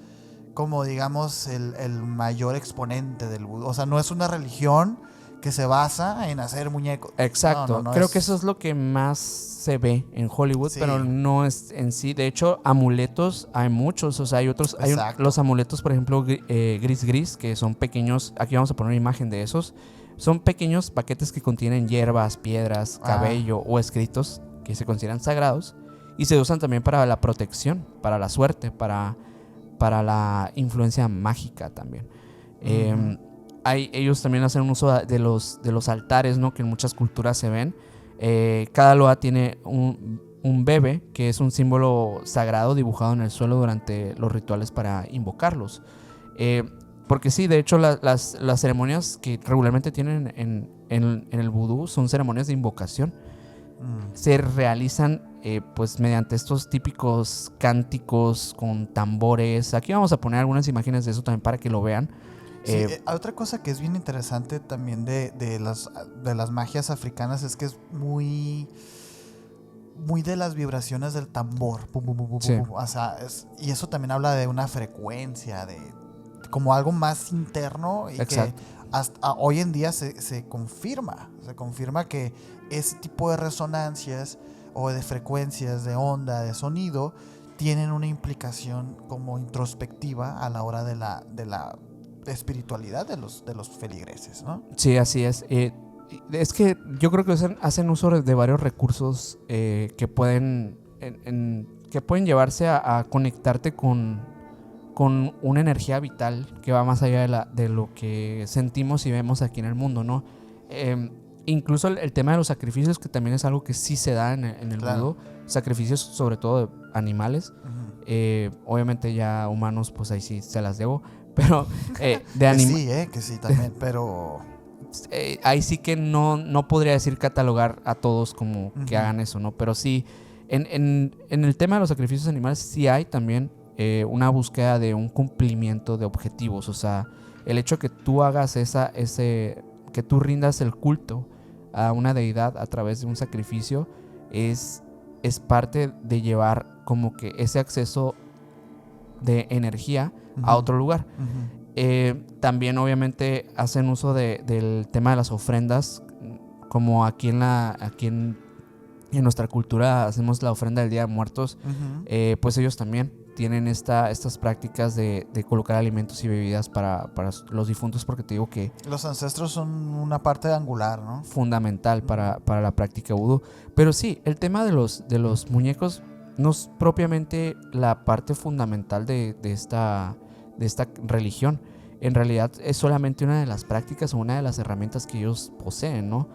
como, digamos, el mayor exponente del vudú. O sea, no es una religión que se basa en hacer muñecos. Exacto. Creo que eso es lo que más se ve en Hollywood, sí. Pero no es en sí. De hecho, amuletos hay muchos. O sea, hay otros. Los amuletos, por ejemplo, gris, que son pequeños. Aquí vamos a poner una imagen de esos. Son pequeños paquetes que contienen hierbas, piedras, cabello o escritos que se consideran sagrados y se usan también para la protección, para la suerte, para la influencia mágica también. Ellos también hacen uso de los altares, ¿no? Que en muchas culturas se ven. Cada loa tiene un bebé, que es un símbolo sagrado dibujado en el suelo durante los rituales para invocarlos. Porque sí, de hecho las ceremonias que regularmente tienen en el vudú son ceremonias de invocación. Se realizan pues mediante estos típicos cánticos con tambores. Aquí vamos a poner algunas imágenes de eso también para que lo vean. Sí, otra cosa que es bien interesante también de las magias africanas es que es muy de las vibraciones del tambor. Sí. O sea, y eso también habla de una frecuencia, de como algo más interno, y exacto, que hasta hoy en día se confirma que ese tipo de resonancias o de frecuencias de onda, de sonido, tienen una implicación como introspectiva a la hora de la espiritualidad de los feligreses, ¿no? Sí, así es. Es que yo creo que hacen uso de varios recursos que pueden llevarse a conectarte con una energía vital que va más allá de lo que sentimos y vemos aquí en el mundo, ¿no? Incluso el tema de los sacrificios, que también es algo que sí se da en el Claro. vudú, sacrificios sobre todo de animales. Obviamente ya humanos, pues ahí sí se las debo, pero de animales. Que sí, también, pero Ahí sí que no podría decir catalogar a todos como que hagan eso, ¿no? Pero sí, en el tema de los sacrificios animales sí hay también una búsqueda de un cumplimiento de objetivos. O sea, el hecho que tú hagas que tú rindas el culto a una deidad a través de un sacrificio es parte de llevar como que ese acceso de energía a otro lugar. También obviamente hacen uso del tema de las ofrendas, como aquí en nuestra cultura hacemos la ofrenda del Día de Muertos. Pues ellos también tienen estas prácticas de colocar alimentos y bebidas para los difuntos, porque te digo que los ancestros son una parte angular, ¿no? Fundamental para la práctica vudú. Pero sí, el tema de los muñecos no es propiamente la parte fundamental de esta religión. En realidad es solamente una de las prácticas o una de las herramientas que ellos poseen, ¿no?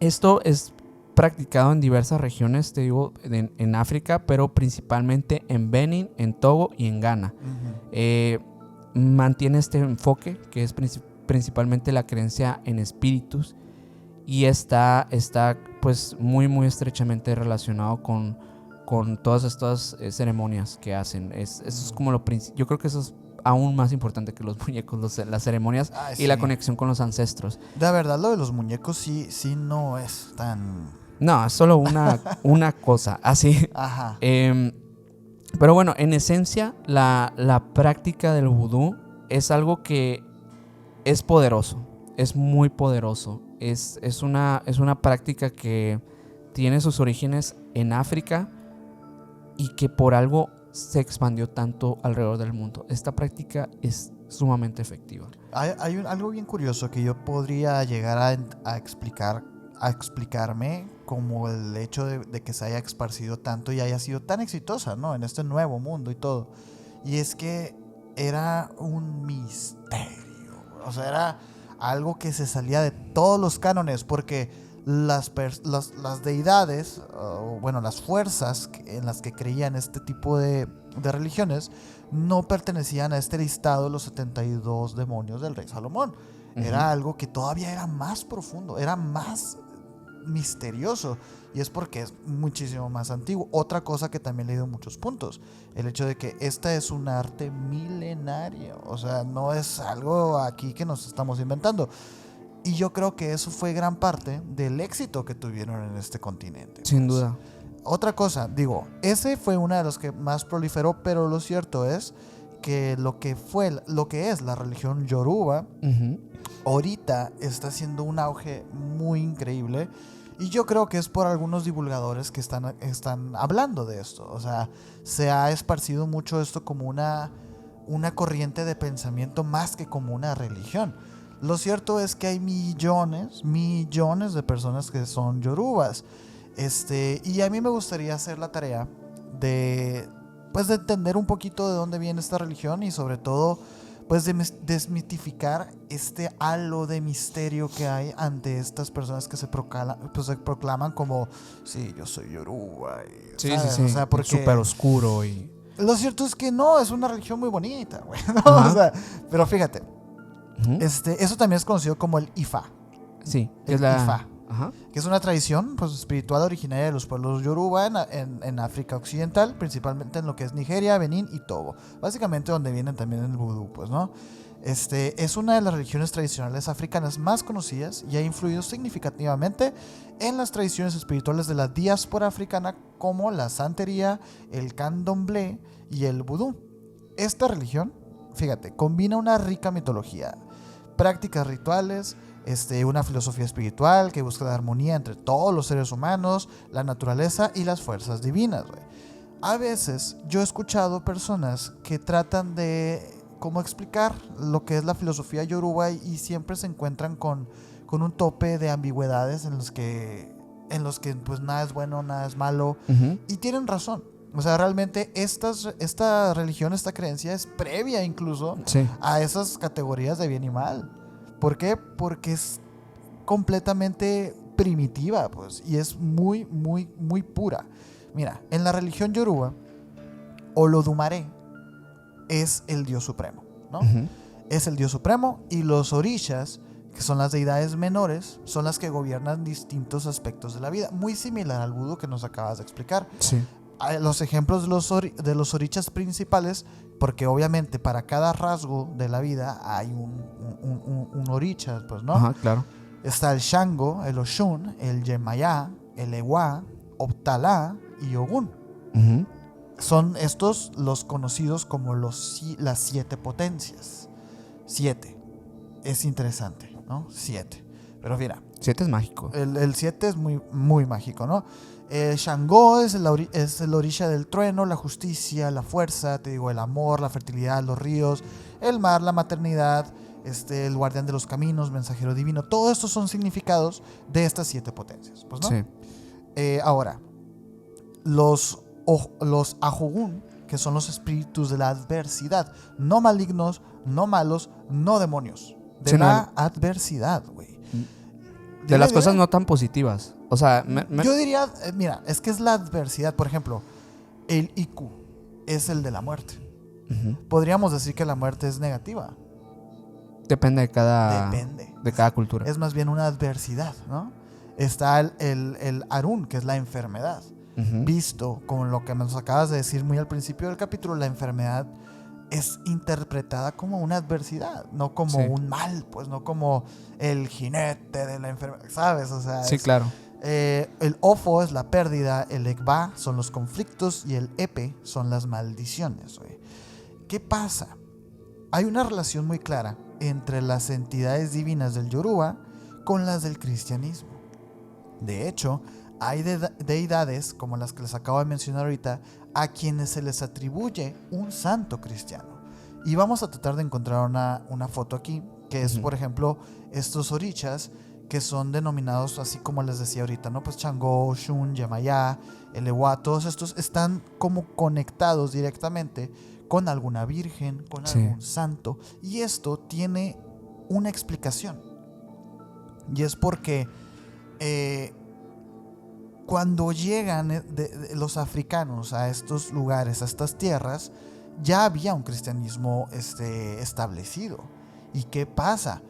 Esto es practicado en diversas regiones, te digo, en África, pero principalmente en Benin, en Togo y en Ghana. Mantiene este enfoque que es principalmente la creencia en espíritus, y está pues muy muy estrechamente relacionado con todas estas ceremonias que hacen. Eso es como yo creo que eso es aún más importante que los muñecos, las ceremonias y la conexión con los ancestros. De verdad, lo de los muñecos sí no es tan... No, es solo una cosa, así. Ajá. Pero bueno, en esencia, la práctica del vudú es algo que es poderoso, es muy poderoso. Es una práctica que tiene sus orígenes en África y que por algo se expandió tanto alrededor del mundo. Esta práctica es sumamente efectiva. Hay algo bien curioso que yo podría llegar a explicarme, como el hecho de que se haya esparcido tanto y haya sido tan exitosa, ¿no? En este nuevo mundo y todo. Y es que era un misterio. O sea, era algo que se salía de todos los cánones, porque las deidades, bueno, las fuerzas en las que creían este tipo de religiones no pertenecían a este listado de los 72 demonios del rey Salomón. Era algo que todavía era más profundo, era más misterioso, y es porque es muchísimo más antiguo. Otra cosa que también he leído muchos puntos, el hecho de que esta es un arte milenario, o sea, no es algo aquí que nos estamos inventando. Y yo creo que eso fue gran parte del éxito que tuvieron en este continente. Sin duda. Otra cosa, digo, ese fue uno de los que más proliferó, pero lo cierto es que lo que es la religión yoruba, ahorita está haciendo un auge muy increíble. Y yo creo que es por algunos divulgadores que están hablando de esto. O sea, se ha esparcido mucho esto como una corriente de pensamiento más que como una religión. Lo cierto es que hay millones de personas que son yorubas. Y a mí me gustaría hacer la tarea de, pues, de entender un poquito de dónde viene esta religión y sobre todo, pues, de desmitificar este halo de misterio que hay ante estas personas que se proclaman como, sí, yo soy Yoruba. Sí, sí, sí. O sea, porque súper oscuro y... Lo cierto es que no, es una religión muy bonita, güey, ¿no? O sea, pero fíjate, eso también es conocido como el Ifa. Sí, el Ifa. Ajá. Que es una tradición, pues, espiritual originaria de los pueblos Yoruba en África Occidental, principalmente en lo que es Nigeria, Benín y Togo. Básicamente donde vienen también el vudú, pues, ¿no? Es una de las religiones tradicionales africanas más conocidas y ha influido significativamente en las tradiciones espirituales de la diáspora africana como la santería, el candomblé y el vudú. Esta religión, fíjate, combina una rica mitología, prácticas rituales, una filosofía espiritual que busca la armonía entre todos los seres humanos, la naturaleza y las fuerzas divinas, güey. A veces yo he escuchado personas que tratan de cómo explicar lo que es la filosofía yoruba y siempre se encuentran con un tope de ambigüedades en los que pues nada es bueno, nada es malo, y tienen razón. O sea, realmente esta religión, esta creencia es previa incluso a esas categorías de bien y mal. ¿Por qué? Porque es completamente primitiva, pues, y es muy, muy, muy pura. Mira, en la religión yoruba, Olodumare es el dios supremo, ¿no? Es el dios supremo, y los orishas, que son las deidades menores, son las que gobiernan distintos aspectos de la vida, muy similar al vudú que nos acabas de explicar. Sí. Los ejemplos de los orishas principales, porque obviamente para cada rasgo de la vida hay un orisha, pues, ¿no? Ajá, claro. Está el Shango, el Oshun, el Yemayá, el Ewa, Optalá y Ogun. Son estos los conocidos como las 7 potencias. 7. Es interesante, ¿no? 7. Pero mira. 7 es mágico. El 7 es muy, muy mágico, ¿no? Shango es el orisha del trueno, la justicia, la fuerza, te digo, el amor, la fertilidad, los ríos, el mar, la maternidad, el guardián de los caminos, mensajero divino. Todo estos son significados de estas 7 potencias, pues, ¿no? Sí. Ahora, los Ajogun, que son los espíritus de la adversidad, no malignos, no malos, no demonios, de la adversidad, güey. De las cosas no tan positivas. O sea, yo diría, mira, es que es la adversidad. Por ejemplo, el Iku es el de la muerte. Podríamos decir que la muerte es negativa. Depende de cada cultura. Es más bien una adversidad, ¿no? Está el Arun, que es la enfermedad. Visto como lo que nos acabas de decir muy al principio del capítulo, la enfermedad es interpretada como una adversidad, no como un mal, pues, no como el jinete de la enfermedad, ¿sabes? O sea, claro. El Ofo es la pérdida, el Egba son los conflictos y el Epe son las maldiciones, güey. ¿Qué pasa? Hay una relación muy clara entre las entidades divinas del Yoruba con las del cristianismo. De hecho, hay deidades, como las que les acabo de mencionar ahorita, a quienes se les atribuye un santo cristiano. Y vamos a tratar de encontrar una foto aquí, que es, por ejemplo, estos orishas, que son denominados así como les decía ahorita, ¿no? Pues Shango, Shun, Yemayá, el Ewa, todos estos están como conectados directamente con alguna virgen, con algún santo. Y esto tiene una explicación. Y es porque cuando llegan los africanos a estos lugares, a estas tierras, ya había un cristianismo establecido. ¿Y qué pasa?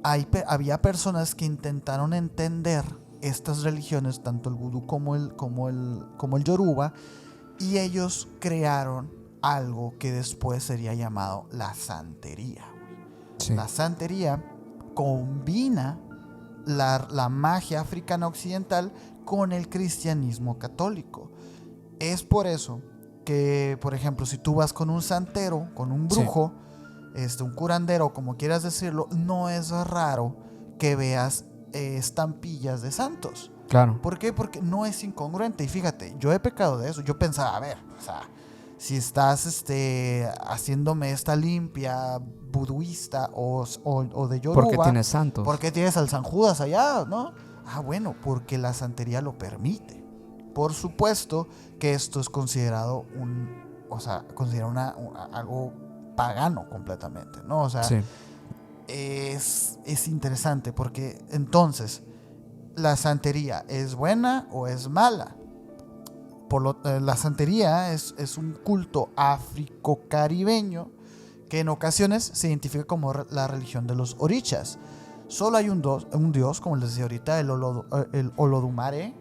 Había personas que intentaron entender estas religiones, tanto el vudú como el yoruba, y ellos crearon algo que después sería llamado la santería. La santería combina la magia africana occidental con el cristianismo católico. Es por eso que, por ejemplo, si tú vas con un santero, con un brujo, un curandero, como quieras decirlo, no es raro que veas estampillas de santos. Claro. ¿Por qué? Porque no es incongruente. Y fíjate, yo he pecado de eso. Yo pensaba, a ver, o sea, si estás haciéndome esta limpia buduista o de Yoruba, ¿por qué tienes santos? ¿Por qué tienes al San Judas allá, no? Bueno, porque la santería lo permite. Por supuesto que esto es considerado algo pagano completamente, ¿no? O sea, sí. Es interesante porque entonces, ¿la santería es buena o es mala? La santería es un culto africo-caribeño que en ocasiones se identifica como la religión de los orichas. Solo hay un dios, como les decía ahorita, el Olodumare,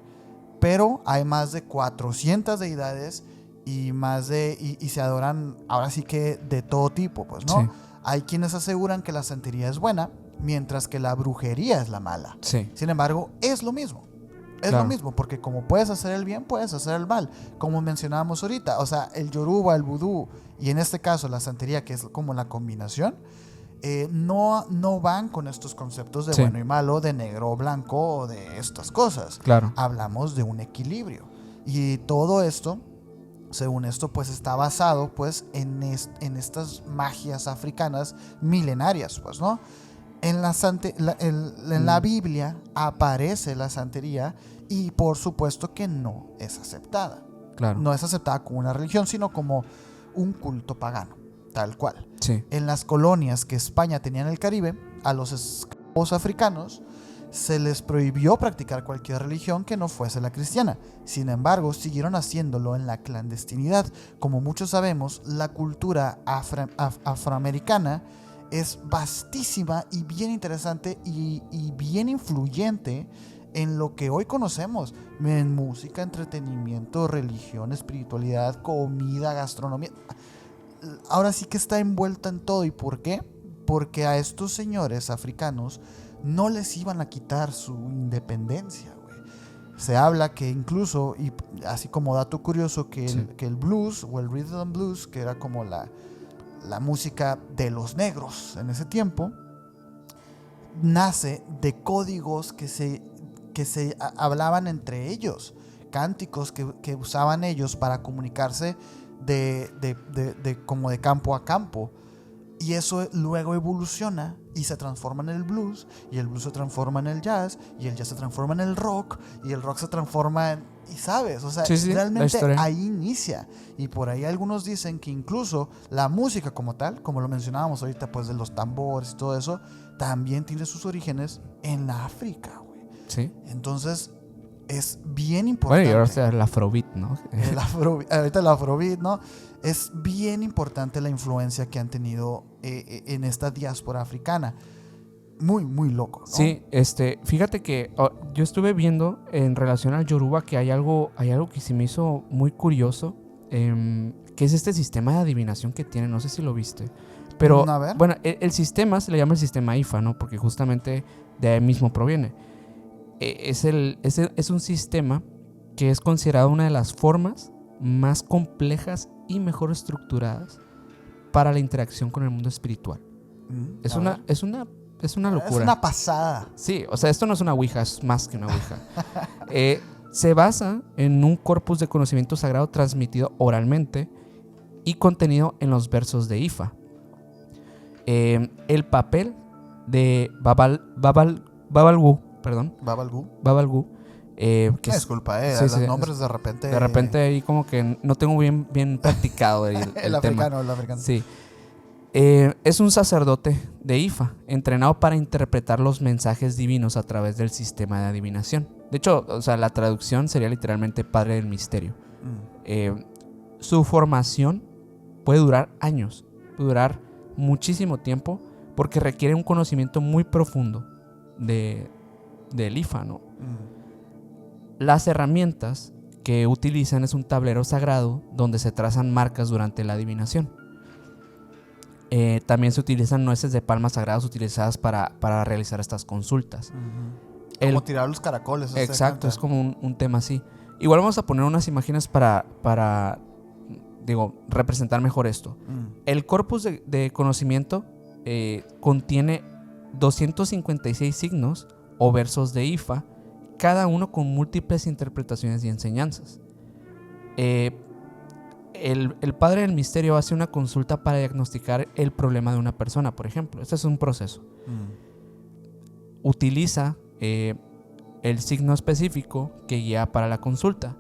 pero hay más de 400 deidades y se adoran ahora sí que de todo tipo, pues, ¿no? Sí. Hay quienes aseguran que la santería es buena, mientras que la brujería es la mala. Sí. Sin embargo, es lo mismo. Es lo mismo, porque como puedes hacer el bien, puedes hacer el mal. Como mencionábamos ahorita, o sea, el yoruba, el vudú y en este caso la santería, que es como la combinación, no van con estos conceptos de bueno y malo, de negro o blanco o de estas cosas. Claro. Hablamos de un equilibrio. Y todo esto, según esto, pues está basado pues en estas magias africanas milenarias, pues, ¿no? En la Biblia aparece la santería y por supuesto que no es aceptada. Claro. No es aceptada como una religión, sino como un culto pagano, tal cual. Sí. En las colonias que España tenía en el Caribe, a los esclavos africanos se les prohibió practicar cualquier religión que no fuese la cristiana. Sin embargo, siguieron haciéndolo en la clandestinidad. Como muchos sabemos, la cultura afroamericana es vastísima y bien interesante y bien influyente en lo que hoy conocemos, en música, entretenimiento, religión, espiritualidad, comida, gastronomía. Ahora sí que está envuelta en todo. ¿Y por qué? Porque a estos señores africanos no les iban a quitar su independencia, güey. Se habla que incluso, y así como dato curioso, que el blues o el rhythm and blues, que era como la música de los negros en ese tiempo, nace de códigos que se hablaban entre ellos, cánticos que usaban ellos para comunicarse como de campo a campo. Y eso luego evoluciona y se transforma en el blues, y el blues se transforma en el jazz, y el jazz se transforma en el rock, y el rock se transforma en... Y sabes, o sea, realmente ahí inicia. Y por ahí algunos dicen que incluso la música como tal, como lo mencionábamos ahorita, pues de los tambores y todo eso, también tiene sus orígenes en África, güey. Sí. Entonces, es bien importante. Bueno, y ahora el afrobeat, ¿no? Ahorita el afrobeat, ¿no? Es bien importante la influencia que han tenido en esta diáspora africana. Muy, muy loco, ¿no? Sí, fíjate que yo estuve viendo en relación al yoruba que hay algo que se me hizo muy curioso, que es este sistema de adivinación que tiene, no sé si lo viste. Pero, bueno, el sistema se le llama el sistema IFA, ¿no? Porque justamente de ahí mismo proviene. Es un sistema que es considerado una de las formas más complejas y mejor estructuradas para la interacción con el mundo espiritual. Es una locura. Es una pasada. Sí, o sea, esto no es una ouija, es más que una ouija. Se basa en un corpus de conocimiento sagrado transmitido oralmente y contenido en los versos de Ifa. El papel de Babalgu. Disculpa, los nombres de repente... De repente ahí como que no tengo bien practicado el africano. Sí. Es un sacerdote de Ifa, entrenado para interpretar los mensajes divinos a través del sistema de adivinación. De hecho, o sea, la traducción sería literalmente padre del misterio. Su formación puede durar años, puede durar muchísimo tiempo, porque requiere un conocimiento muy profundo del Ifa, ¿no? Las herramientas que utilizan es un tablero sagrado donde se trazan marcas durante la adivinación. También se utilizan nueces de palmas sagradas utilizadas para realizar estas consultas. Como tirar los caracoles. Exacto, es como un tema así. Igual vamos a poner unas imágenes para representar mejor esto. El corpus de conocimiento contiene 256 signos o versos de Ifa, cada uno con múltiples interpretaciones y enseñanzas. El padre del misterio hace una consulta para diagnosticar el problema de una persona, por ejemplo. Este es un proceso. Utiliza el signo específico que guía para la consulta.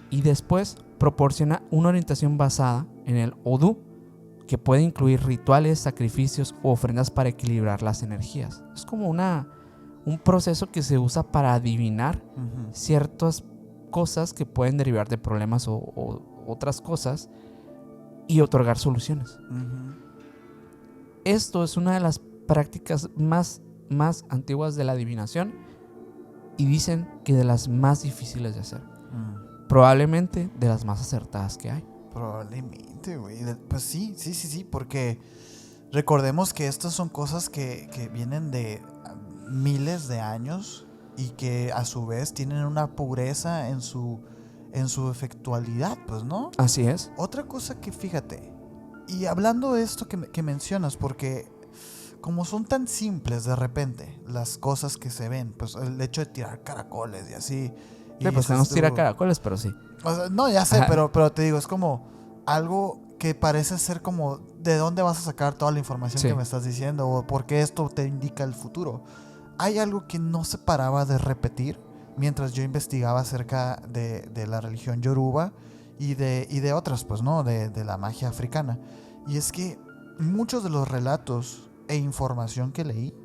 Y después proporciona una orientación basada en el Odú, que puede incluir rituales, sacrificios u ofrendas para equilibrar las energías. Es como un proceso que se usa para adivinar ciertas cosas que pueden derivar de problemas o otras cosas y otorgar soluciones. Esto es una de las prácticas más antiguas de la adivinación y dicen que de las más difíciles de hacer. Probablemente de las más acertadas que hay. Probablemente, güey. Pues sí, porque recordemos que estas son cosas que vienen de miles de años y que a su vez tienen una pureza en su efectualidad, pues, ¿no? Así es. Otra cosa que fíjate, y hablando de esto que mencionas, porque como son tan simples de repente las cosas que se ven, pues el hecho de tirar caracoles y así. Sí, pues no tira caracoles, pero sí. O sea, no, ya sé, pero te digo, es como algo que parece ser como ¿de dónde vas a sacar toda la información que me estás diciendo? O ¿por qué esto te indica el futuro? Hay algo que no se paraba de repetir mientras yo investigaba acerca de la religión yoruba y de otras, pues, ¿no? De la magia africana. Y es que muchos de los relatos e información que leí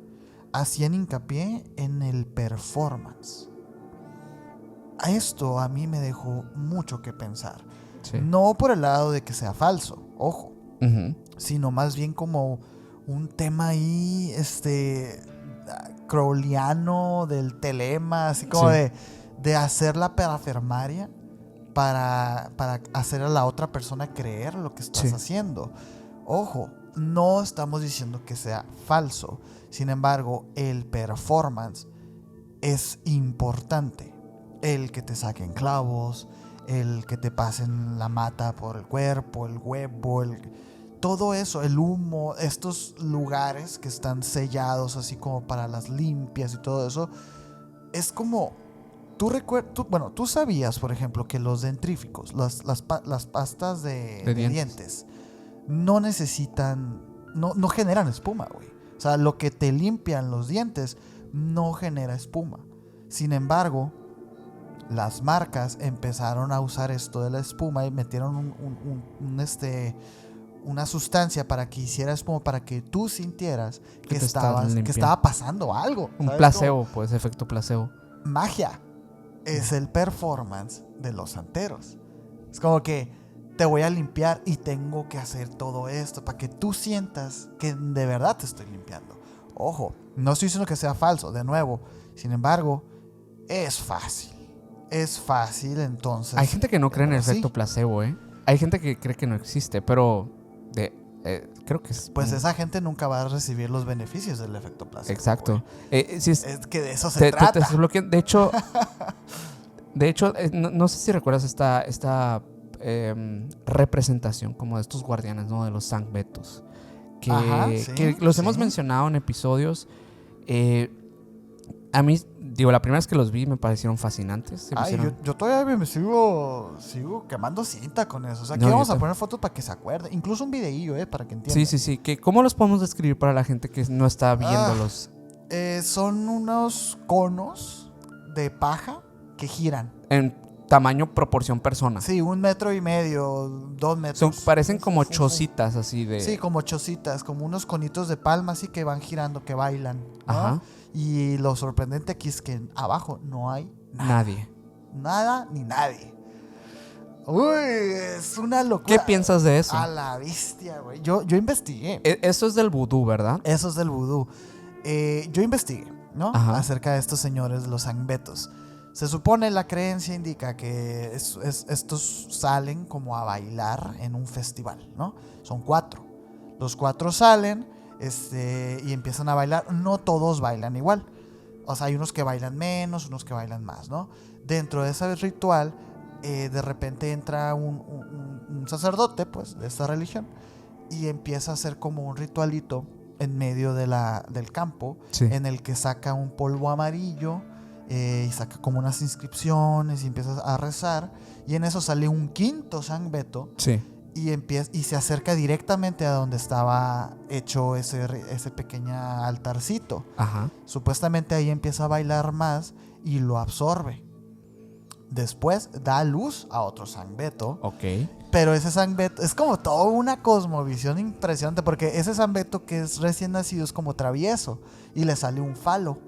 hacían hincapié en el performance. Esto a mí me dejó mucho que pensar. Sí. No por el lado de que sea falso, ojo, sino más bien como un tema ahí, crowleyano del telema, así como de hacer la parafernalia para hacer a la otra persona creer lo que estás haciendo. Ojo, no estamos diciendo que sea falso, sin embargo, el performance es importante. El que te saquen clavos, el que te pasen la mata por el cuerpo, el huevo, todo eso, el humo, estos lugares que están sellados así como para las limpias y todo eso, es como, tú sabías, por ejemplo, que los dentríficos, las pastas de dientes, no necesitan, no generan espuma, güey. O sea, lo que te limpian los dientes no genera espuma. Sin embargo, las marcas empezaron a usar esto de la espuma y metieron una sustancia para que hiciera espuma, para que tú sintieras que estaba pasando algo. Un placebo, pues, efecto placebo. Magia. Es el performance de los santeros. Es como que te voy a limpiar y tengo que hacer todo esto para que tú sientas que de verdad te estoy limpiando. Ojo, no estoy diciendo que sea falso, de nuevo. Sin embargo, es fácil. Es fácil, entonces. Hay gente que no cree en el efecto placebo, ¿eh? Hay gente que cree que no existe, pero creo que es. Pues esa gente nunca va a recibir los beneficios del efecto placebo. Exacto. Es que de eso se trata. De hecho, no sé si recuerdas esta representación como de estos guardianes, ¿no? De los Sangbetos. Que los hemos mencionado en episodios. A mí, la primera vez que los vi me parecieron fascinantes. Yo todavía me sigo quemando cinta con eso. O sea, aquí vamos a poner fotos para que se acuerde. Incluso un videillo, para que entiendan. Sí. ¿Cómo los podemos describir para la gente que no está viéndolos? Son unos conos de paja que giran. En tamaño proporción persona. Sí, 1,5 metros, 2 metros. Parecen como chocitas así de... Sí, como chocitas, como unos conitos de palma así que van girando, que bailan, ¿no? Ajá. Y lo sorprendente aquí es que abajo no hay nadie. Nada ni nadie. Uy, es una locura. ¿Qué piensas de eso? A la bestia, güey. Yo investigué. Eso es del vudú, ¿verdad? Eso es del vudú. Yo investigué, ¿no? Ajá. Acerca de estos señores, los Sangbetos. Se supone, la creencia indica que estos salen como a bailar en un festival, ¿no? Son 4. Los 4 salen y empiezan a bailar. No todos bailan igual. O sea, hay unos que bailan menos, unos que bailan más, ¿no? Dentro de ese ritual, de repente entra un sacerdote, pues, de esta religión, y empieza a hacer como un ritualito en medio del campo, en el que saca un polvo amarillo, y saca como unas inscripciones y empieza a rezar, y en eso sale un quinto Sangbeto, y se acerca directamente a donde estaba hecho ese pequeño altarcito. Ajá. Supuestamente ahí empieza a bailar más y lo absorbe. Después da luz a otro San Beto. Ok. Pero ese San Beto es como toda una cosmovisión impresionante, porque ese San Beto que es recién nacido es como travieso y le sale un falo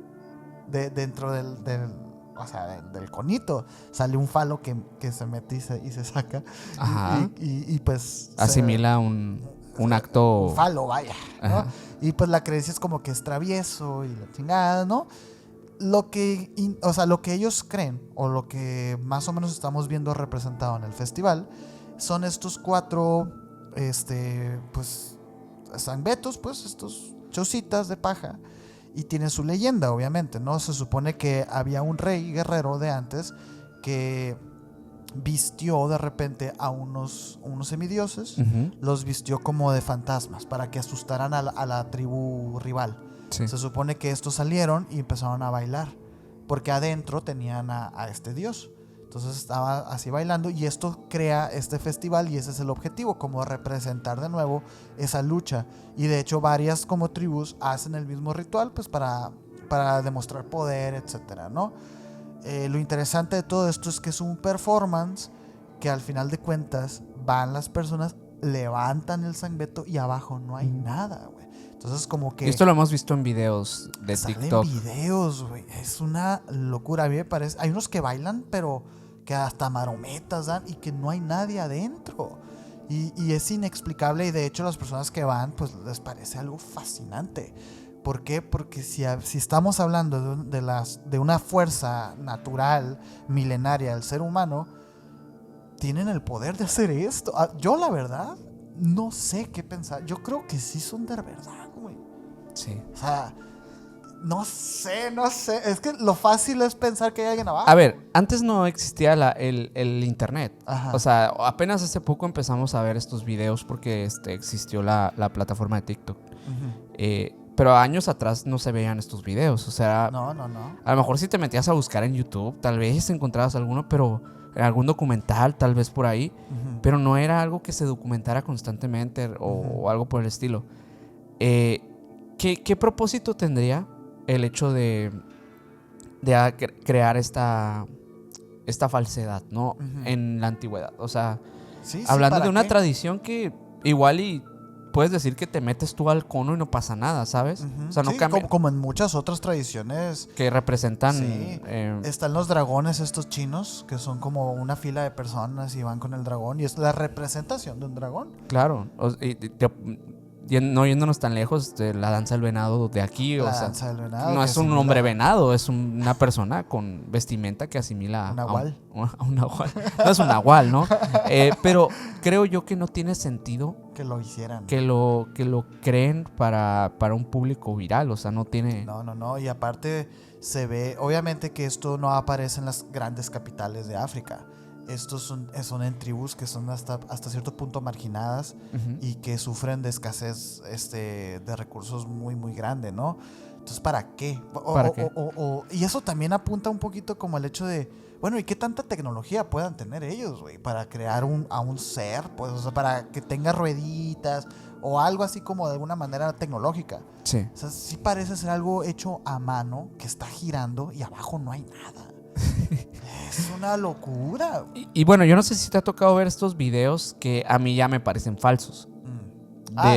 dentro del conito. Sale un falo que se mete y se saca. Ajá. Y pues asimila un acto. Un falo, vaya, ¿no? Y pues la creencia es como que es travieso y la chingada, ¿no? Lo que ellos creen, o lo que más o menos estamos viendo representado en el festival, son estos 4 pues San Betos, pues estos chocitas de paja, y tienen su leyenda, obviamente, ¿no? Se supone que había un rey guerrero de antes que vistió de repente a unos semidioses. Uh-huh. Los vistió como de fantasmas para que asustaran a la tribu rival. Sí. Se supone que estos salieron y empezaron a bailar porque adentro tenían a este dios. Entonces estaba así bailando, y esto crea este festival, y ese es el objetivo, como representar de nuevo esa lucha. Y de hecho varias como tribus hacen el mismo ritual, pues para demostrar poder, etcétera, ¿no? Lo interesante de todo esto es que es un performance que al final de cuentas van las personas, levantan el San Beto y abajo no hay nada, güey. Entonces como que... Y esto lo hemos visto en videos de TikTok. Salen videos, güey. Es una locura. A mí me parece... Hay unos que bailan, pero que hasta marometas dan y que no hay nadie adentro. Y es inexplicable, y de hecho las personas que van pues les parece algo fascinante. ¿Por qué? Porque si estamos hablando de una fuerza natural, milenaria del ser humano, tienen el poder de hacer esto. Yo la verdad no sé qué pensar. Yo creo que sí son de verdad, güey. Sí. O sea, no sé. Es que lo fácil es pensar que hay alguien abajo. A ver, antes no existía el internet. Ajá. O sea, apenas hace poco empezamos a ver estos videos porque existió la plataforma de TikTok. Uh-huh. Pero años atrás no se veían estos videos. O sea, No. A lo mejor si te metías a buscar en YouTube, tal vez encontrabas alguno, pero algún documental, tal vez por ahí. Uh-huh. Pero no era algo que se documentara constantemente o algo por el estilo. ¿Qué propósito tendría el hecho de crear esta falsedad, ¿no? Uh-huh. En la antigüedad. O sea, sí, hablando de una qué? tradición que igual y puedes decir que te metes tú al cono y no pasa nada, ¿sabes? Uh-huh. O sea, no sí, cambia. como en muchas otras tradiciones Que representan. Sí. Están los dragones estos chinos, que son como una fila de personas y van con el dragón, y es la representación de un dragón. Claro. No yéndonos tan lejos, de la danza del venado de aquí. Danza del venado, no es un hombre venado, es una persona con vestimenta que asimila un nahual. a un nahual. No es un nahual, ¿no? Pero creo yo que no tiene sentido que lo hicieran. Que lo creen para un público viral. O sea, no tiene... No. Y aparte se ve, obviamente que esto no aparece en las grandes capitales de África. Estos son en tribus que son hasta cierto punto marginadas. Uh-huh. Y que sufren de escasez de recursos muy, muy grande, ¿no? Entonces, ¿para qué? ¿Para qué? Y eso también apunta un poquito como el hecho de, bueno, ¿y qué tanta tecnología puedan tener ellos, güey? Para crear a un ser, pues, o sea, para que tenga rueditas o algo así como de alguna manera tecnológica. Sí. O sea, sí parece ser algo hecho a mano, que está girando y abajo no hay nada. Es una locura. Y bueno, yo no sé si te ha tocado ver estos videos que a mí ya me parecen falsos.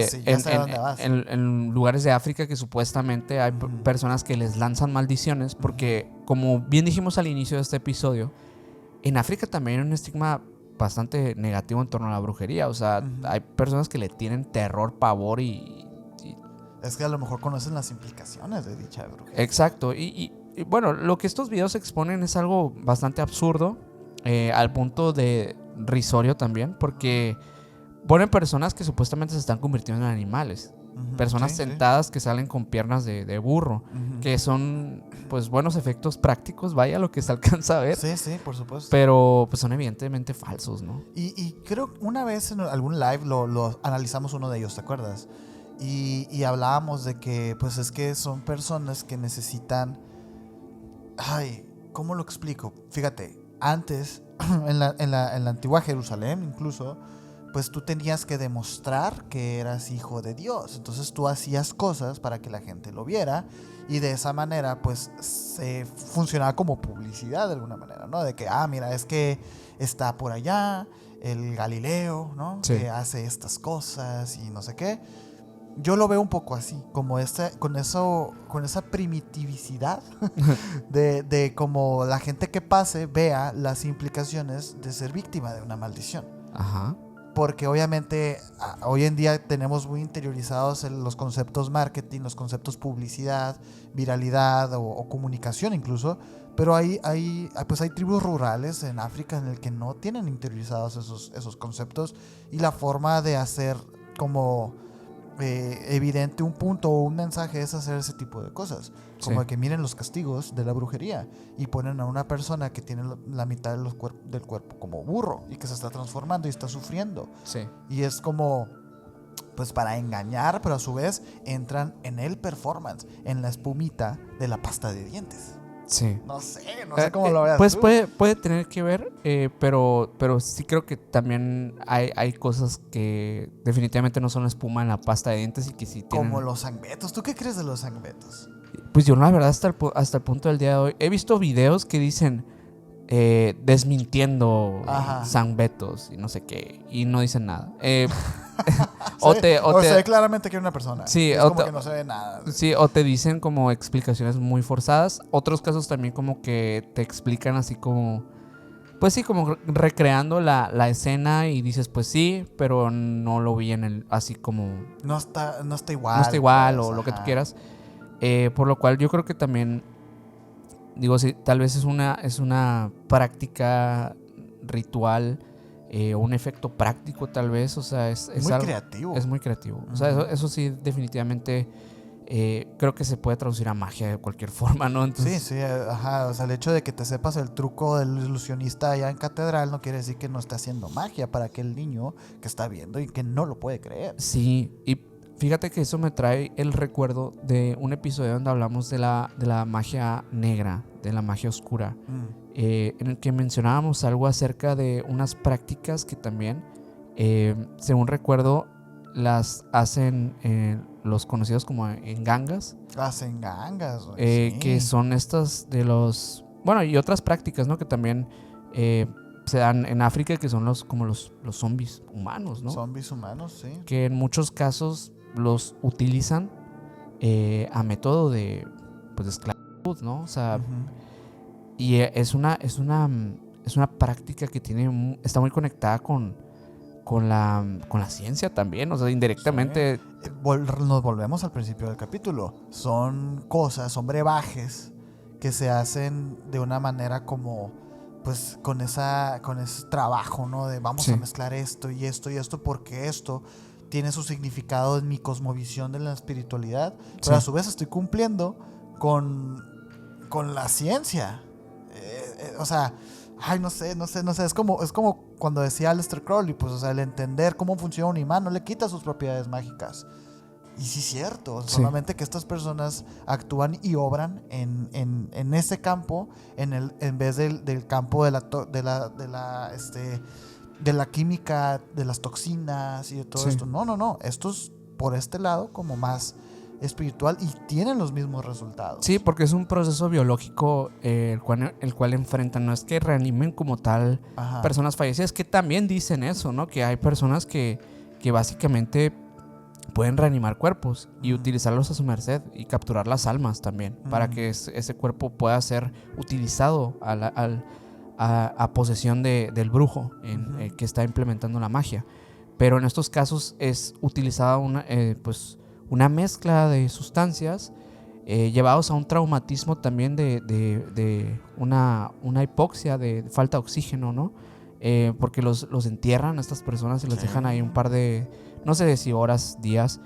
Sí, ya sé dónde vas. En lugares de África que supuestamente hay personas que les lanzan maldiciones porque, como bien dijimos al inicio de este episodio, en África también hay un estigma bastante negativo en torno a la brujería. O sea, hay personas que le tienen terror, pavor y... Es que a lo mejor conocen las implicaciones de dicha brujería. Exacto. Y bueno, lo que estos videos exponen es algo bastante absurdo, al punto de risorio también, porque ponen personas que supuestamente se están convirtiendo en animales. Uh-huh. Personas sentadas que salen con piernas de burro, uh-huh. que son pues buenos efectos prácticos, vaya lo que se alcanza a ver. Sí, por supuesto. Pero pues son evidentemente falsos, ¿no? Y creo una vez en algún live lo analizamos uno de ellos, ¿te acuerdas? Y hablábamos de que pues es que son personas que necesitan... Ay, ¿cómo lo explico? Fíjate, antes, en la antigua Jerusalén incluso, pues tú tenías que demostrar que eras hijo de Dios. Entonces tú hacías cosas para que la gente lo viera y de esa manera pues se funcionaba como publicidad de alguna manera, ¿no? De que, mira, es que está por allá el Galileo, ¿no? Sí. Que hace estas cosas y no sé qué. Yo lo veo un poco así, como con esa primitividad de como la gente que pase vea las implicaciones de ser víctima de una maldición. Ajá. Porque obviamente hoy en día tenemos muy interiorizados los conceptos marketing, los conceptos publicidad, viralidad o comunicación incluso, pero hay tribus rurales en África en el que no tienen interiorizados esos conceptos y la forma de hacer como evidente un punto o un mensaje es hacer ese tipo de cosas, como de que miren los castigos de la brujería y ponen a una persona que tiene la mitad del cuerpo como burro y que se está transformando y está sufriendo, y es como pues para engañar, pero a su vez entran en el performance, en la espumita de la pasta de dientes. Sí. No sé cómo lo veas pues tú. puede tener que ver, pero sí creo que también hay cosas que definitivamente no son espuma en la pasta de dientes y que sí tienen... Como los sangbetos. ¿Tú qué crees de los sangbetos? Pues yo la verdad hasta el punto del día de hoy he visto videos que dicen desmintiendo sangbetos y no sé qué, y no dicen nada. Se ve claramente que hay una persona. Sí, es como que no se ve nada. Sí, o te dicen como explicaciones muy forzadas. Otros casos también como que te explican así como... Pues sí, como recreando la escena y dices, pues sí, pero no lo vi así como... No está igual. No está igual pues, o lo que tú quieras. Por lo cual yo creo que también... Digo, sí, tal vez es una práctica ritual, un efecto práctico tal vez, o sea, es muy algo creativo. Es muy creativo. O sea, eso sí, definitivamente creo que se puede traducir a magia de cualquier forma, ¿no? Entonces, sí, o sea, el hecho de que te sepas el truco del ilusionista allá en catedral no quiere decir que no esté haciendo magia para aquel niño que está viendo y que no lo puede creer. Sí, y fíjate que eso me trae el recuerdo de un episodio donde hablamos de la magia negra, de la magia oscura, en el que mencionábamos algo acerca de unas prácticas que también, según recuerdo, las hacen los conocidos como engangas. Hacen gangas, sí. Que son estas de los... Bueno, y otras prácticas, ¿no? Que también se dan en África, que son como los zombies humanos, ¿no? Zombies humanos, sí. Que en muchos casos los utilizan a método de esclavitud, ¿no? O sea, y es una práctica que está muy conectada con la ciencia también, o sea, indirectamente. Sí. Nos volvemos al principio del capítulo. Son brebajes que se hacen de una manera como, pues, con ese trabajo, ¿no? De vamos a mezclar esto y esto y esto porque esto tiene su significado en mi cosmovisión de la espiritualidad, pero a su vez estoy cumpliendo con la ciencia. O sea, no sé, es como cuando decía Aleister Crowley, pues, o sea, el entender cómo funciona un imán no le quita sus propiedades mágicas. Y sí es cierto, solamente que estas personas actúan y obran en ese campo, en vez del campo de la química, de las toxinas y de todo esto. No, esto es por este lado como más espiritual y tienen los mismos resultados. Sí, porque es un proceso biológico el cual enfrentan. No es que reanimen como tal personas fallecidas, que también dicen eso, ¿no? Que hay personas que básicamente pueden reanimar cuerpos y utilizarlos a su merced y capturar las almas también, para que ese cuerpo pueda ser utilizado a posesión del brujo que está implementando la magia. Pero en estos casos es utilizada una mezcla de sustancias llevados a un traumatismo también de una hipoxia, de falta de oxígeno, ¿no? Porque los entierran a estas personas y los dejan ahí un par de, no sé si horas, días.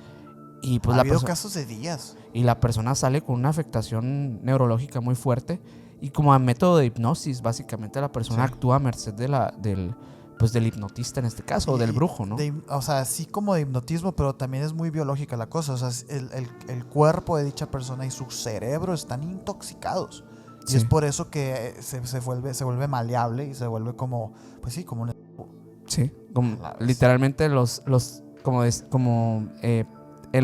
Y pues ha habido casos de días. Y la persona sale con una afectación neurológica muy fuerte. Y como a método de hipnosis, básicamente la persona actúa a merced del hipnotista en este caso, o del brujo, ¿no? O sea, sí, como de hipnotismo, pero también es muy biológica la cosa. O sea, el cuerpo de dicha persona y su cerebro están intoxicados. Y es por eso que se vuelve maleable y se vuelve como, pues sí, como un... Sí, literalmente en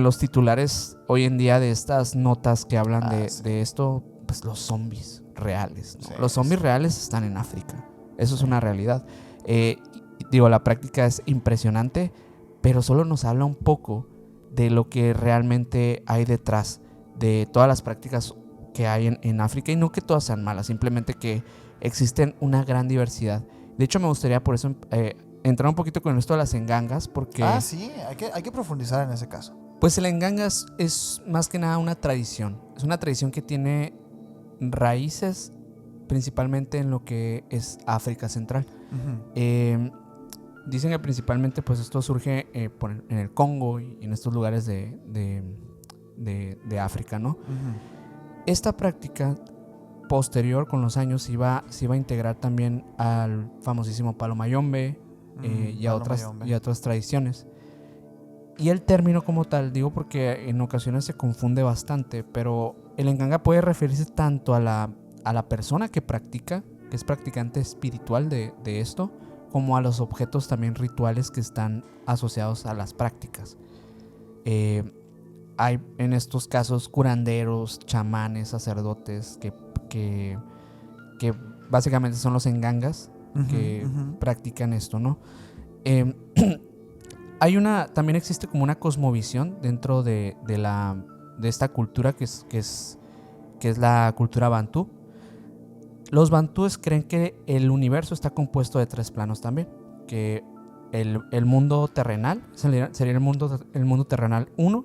los titulares hoy en día de estas notas que hablan de esto, pues los zombies reales, ¿no? Sí, los zombies reales están en África. Eso es una realidad. La práctica es impresionante, pero solo nos habla un poco de lo que realmente hay detrás de todas las prácticas que hay en África, y no que todas sean malas, simplemente que existen una gran diversidad. De hecho, me gustaría por eso entrar un poquito con esto de las engangas, porque... sí, hay que profundizar en ese caso. Pues el engangas es más que nada una tradición. Es una tradición que tiene raíces principalmente en lo que es África Central. Uh-huh. Dicen que principalmente pues esto surge en el Congo y en estos lugares de África, ¿no? Uh-huh. Esta práctica posterior con los años se iba a integrar también al famosísimo palo mayombe y a otras tradiciones. Y el término como tal, digo porque en ocasiones se confunde bastante, pero el enganga puede referirse tanto a la persona que practica, que es practicante espiritual de esto, como a los objetos también rituales que están asociados a las prácticas. Hay en estos casos curanderos, chamanes, sacerdotes que básicamente son los engangas que practican esto, ¿no? También existe como una cosmovisión dentro de esta cultura que es la cultura bantú. Los bantúes creen que el universo está compuesto de 3 planos también, que el mundo terrenal sería el mundo terrenal 1,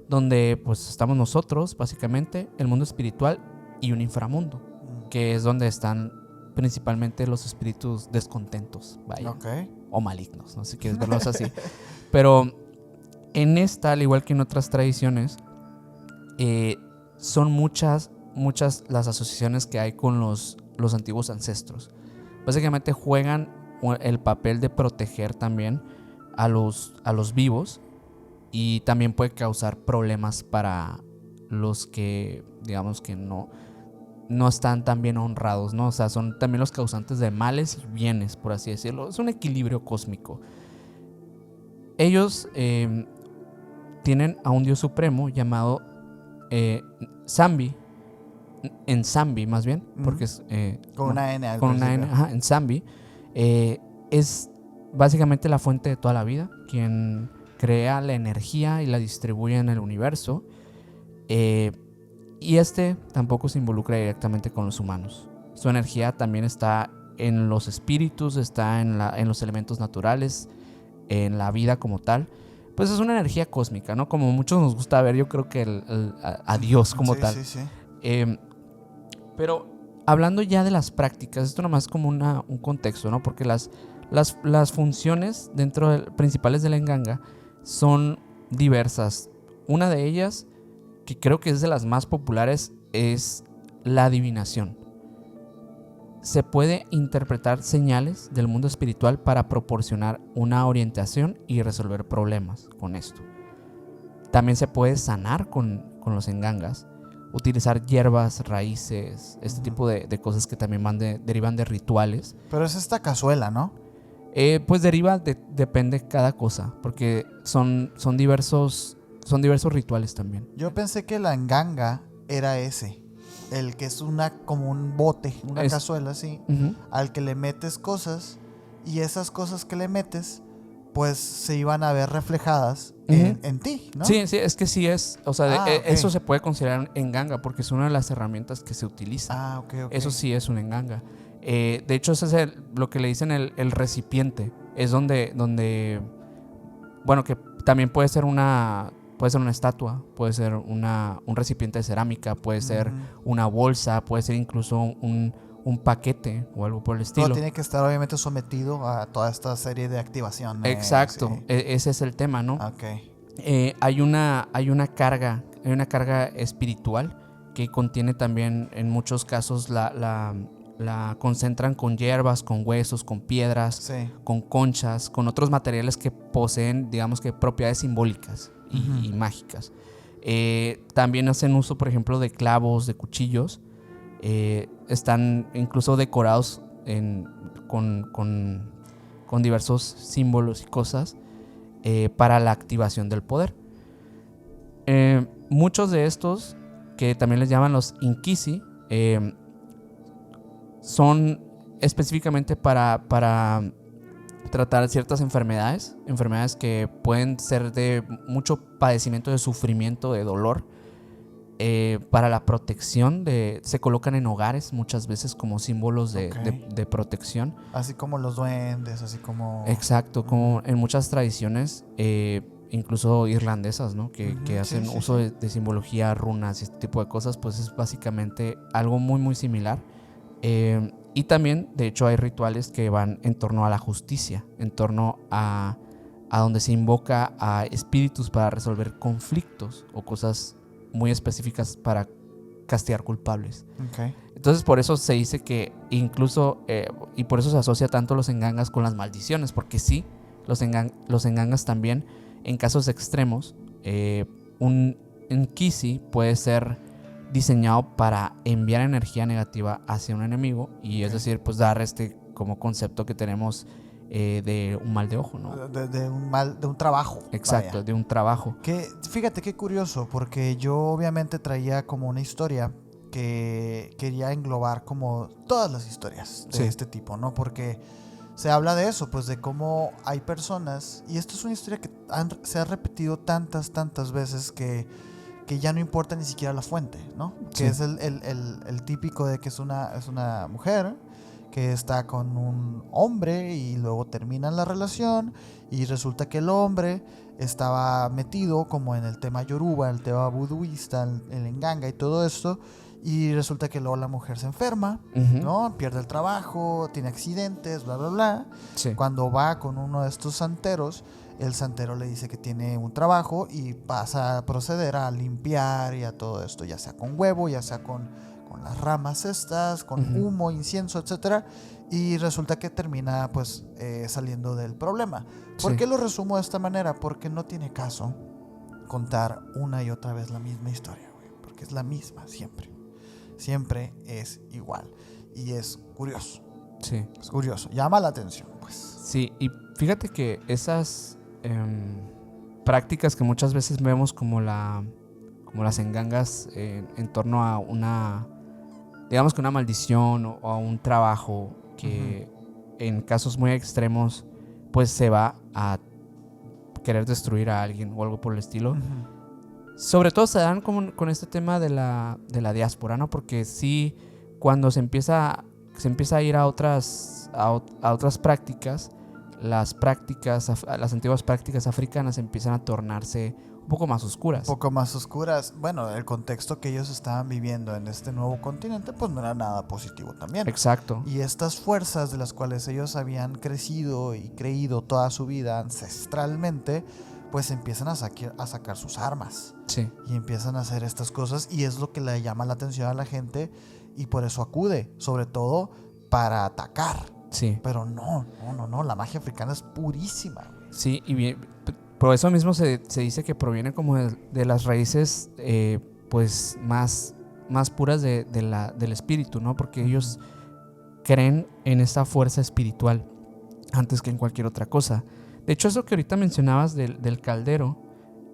donde pues estamos nosotros básicamente, el mundo espiritual y un inframundo, que es donde están principalmente los espíritus descontentos, vaya, o malignos, no sé si quieres verlos así. Pero en esta, al igual que en otras tradiciones, son muchas las asociaciones que hay con los antiguos ancestros. Básicamente juegan el papel de proteger también a los vivos, y también puede causar problemas para los que, digamos, que no están tan bien honrados, ¿no? O sea, son también los causantes de males y bienes, por así decirlo. Es un equilibrio cósmico. Ellos tienen a un dios supremo llamado Sambi, en Sambi más bien, porque es... con una N. Con una N, en Sambi. Es básicamente la fuente de toda la vida, quien crea la energía y la distribuye en el universo. Y tampoco se involucra directamente con los humanos. Su energía también está en los espíritus, está en los elementos naturales, en la vida como tal. Pues es una energía cósmica, ¿no? Como muchos nos gusta ver, yo creo que a Dios como tal. Sí. Pero hablando ya de las prácticas, esto nomás como un contexto, ¿no? Porque las funciones principales de la enganga son diversas. Una de ellas, que creo que es de las más populares, es la adivinación. Se puede interpretar señales del mundo espiritual para proporcionar una orientación y resolver problemas con esto. También se puede sanar con los engangas, utilizar hierbas, raíces, este tipo de cosas que también derivan de rituales. Pero es esta cazuela, ¿no? Pues depende cada cosa, porque son diversos rituales también. Yo pensé que la enganga era el que es como un bote, una cazuela así, al que le metes cosas, y esas cosas que le metes pues se iban a ver reflejadas en ti, ¿no? Sí, es que sí es, o sea, eso se puede considerar enganga porque es una de las herramientas que se utiliza. Okay. Eso sí es un enganga. De hecho, ese es lo que le dicen el recipiente. Es donde, bueno, que también puede ser una estatua, puede ser un recipiente de cerámica, puede ser una bolsa, puede ser incluso un paquete o algo por el estilo. Todo tiene que estar obviamente sometido a toda esta serie de activaciones. Exacto, sí. Ese es el tema, ¿no? Okay. Hay una carga espiritual que contiene también, en muchos casos, la concentran con hierbas, con huesos, con piedras, con conchas, con otros materiales que poseen, digamos que, propiedades simbólicas y mágicas. También hacen uso, por ejemplo, de clavos, de cuchillos. Están incluso decorados con con diversos símbolos y cosas para la activación del poder. Muchos de estos, que también les llaman los Inkisi, son específicamente para tratar ciertas enfermedades que pueden ser de mucho padecimiento, de sufrimiento, de dolor. Para la protección, se colocan en hogares muchas veces como símbolos de protección. Así como los duendes, así como... Exacto, como en muchas tradiciones, incluso irlandesas, ¿no? Que hacen uso de simbología, runas y este tipo de cosas, pues es básicamente algo muy, muy similar. Y también, de hecho, hay rituales que van en torno a la justicia, en torno a donde se invoca a espíritus para resolver conflictos o cosas muy específicas para castigar culpables. Okay. Entonces, por eso se dice que incluso, y por eso se asocia tanto los engangas con las maldiciones, porque sí, los engangas también, en casos extremos, un Inkisi puede ser diseñado para enviar energía negativa hacia un enemigo, y es decir, pues dar como concepto que tenemos de un mal de ojo, ¿no? De un trabajo. Exacto, vaya. De un trabajo. Que, fíjate qué curioso, porque yo obviamente traía como una historia que quería englobar como todas las historias de este tipo, ¿no? Porque se habla de eso, pues de cómo hay personas, y esto es una historia que se ha repetido tantas veces que ya no importa ni siquiera la fuente, ¿no? Que es el típico de que es una mujer que está con un hombre y luego terminan la relación y resulta que el hombre estaba metido como en el tema yoruba, el tema buduista, el enganga y todo esto, y resulta que luego la mujer se enferma, ¿no? Pierde el trabajo, tiene accidentes, bla, bla, bla. Sí. Cuando va con uno de estos santeros, el santero le dice que tiene un trabajo y pasa a proceder a limpiar y a todo esto, ya sea con huevo, ya sea con las ramas estas, con humo, incienso, etcétera, y resulta que termina pues saliendo del problema. ¿Por qué lo resumo de esta manera? Porque no tiene caso contar una y otra vez la misma historia, güey, porque es la misma siempre es igual, y es curioso. Sí. Es curioso, llama la atención, pues. Sí, y fíjate que esas prácticas que muchas veces vemos como las engangas en torno a una, digamos que una maldición o a un trabajo que en casos muy extremos pues se va a querer destruir a alguien o algo por el estilo. Sobre todo se dan con este tema de la diáspora, ¿no? Porque sí, cuando se empieza a ir a otras prácticas, las antiguas prácticas africanas empiezan a tornarse un poco más oscuras. Un poco más oscuras. Bueno, el contexto que ellos estaban viviendo en este nuevo continente pues no era nada positivo también. Exacto. Y estas fuerzas de las cuales ellos habían crecido y creído toda su vida ancestralmente, pues empiezan a sacar sus armas. Sí. Y empiezan a hacer estas cosas, y es lo que le llama la atención a la gente, y por eso acude, sobre todo para atacar. Sí. Pero no, la magia africana es purísima. Sí, y bien, por eso mismo se dice que proviene como de las raíces pues más puras del espíritu, ¿no? Porque ellos creen en esa fuerza espiritual antes que en cualquier otra cosa. De hecho, eso que ahorita mencionabas del caldero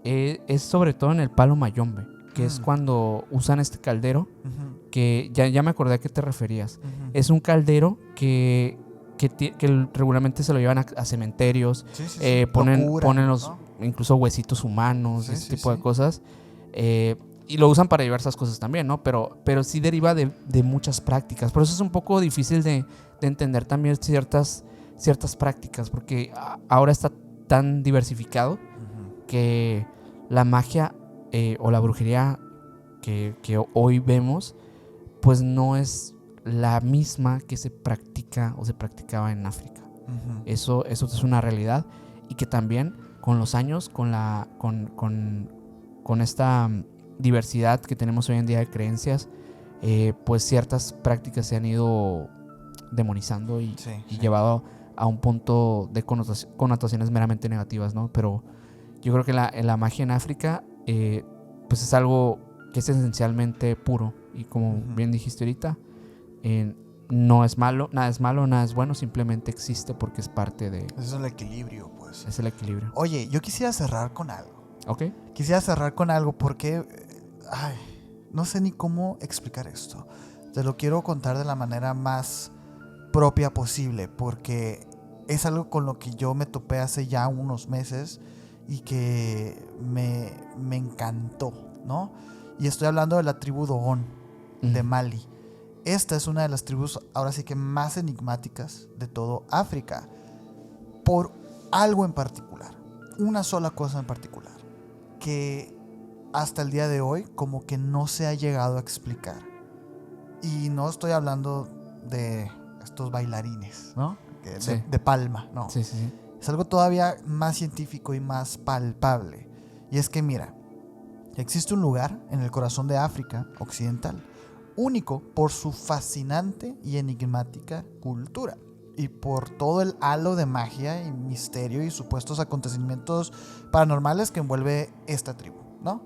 es sobre todo en el palo mayombe, que es cuando usan este caldero, que ya me acordé a qué te referías. Es un caldero que regularmente se lo llevan a cementerios, ponen los, ¿no? Incluso huesitos humanos, ese tipo de cosas, y lo usan para diversas cosas también, ¿no? Pero sí deriva de muchas prácticas. Por eso es un poco difícil de entender también ciertas prácticas, porque ahora está tan diversificado que la magia o la brujería que hoy vemos, pues no es la misma que se practica o se practicaba en África. Eso es una realidad, y que también con los años, con esta diversidad que tenemos hoy en día de creencias, pues ciertas prácticas se han ido demonizando y llevado a un punto de connotaciones meramente negativas, ¿no? Pero yo creo que la magia en África pues es algo que es esencialmente puro, y como bien dijiste ahorita, no es malo, nada es bueno, simplemente existe porque es parte de... Es el equilibrio, pues. Es el equilibrio. Oye, yo quisiera cerrar con algo. Ok. Quisiera cerrar con algo porque... no sé ni cómo explicar esto. Te lo quiero contar de la manera más propia posible porque es algo con lo que yo me topé hace ya unos meses y que me encantó, ¿no? Y estoy hablando de la tribu Dogon de Mali. Esta es una de las tribus ahora sí que más enigmáticas de todo África por algo en particular, una sola cosa en particular que hasta el día de hoy como que no se ha llegado a explicar. Y no estoy hablando de estos bailarines, ¿no? De palma, no. Sí. Es algo todavía más científico y más palpable. Y es que mira, existe un lugar en el corazón de África occidental, único por su fascinante y enigmática cultura y por todo el halo de magia y misterio y supuestos acontecimientos paranormales que envuelve esta tribu, ¿no?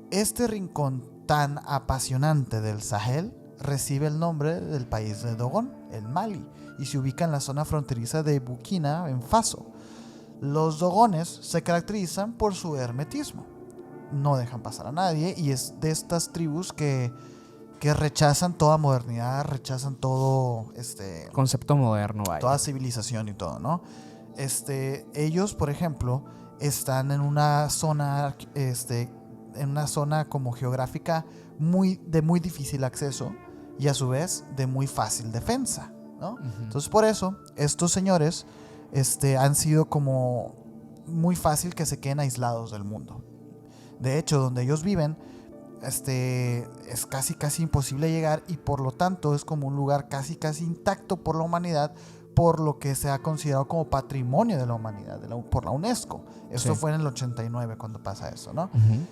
Este rincón tan apasionante del Sahel recibe el nombre del país de Dogon, el Mali, y se ubica en la zona fronteriza de Burkina Faso. Los dogones se caracterizan por su hermetismo, no dejan pasar a nadie y es de estas tribus que rechazan toda modernidad, rechazan todo concepto moderno, vaya. Toda civilización y todo, ¿no? Ellos, por ejemplo, están en una zona como geográfica de muy difícil acceso y a su vez de muy fácil defensa, ¿no? Entonces por eso estos señores han sido como muy fácil que se queden aislados del mundo. De hecho, donde ellos viven es casi imposible llegar y por lo tanto es como un lugar casi intacto por la humanidad, por lo que se ha considerado como patrimonio de la humanidad por la UNESCO. Esto fue en el 89 cuando pasa eso, ¿no?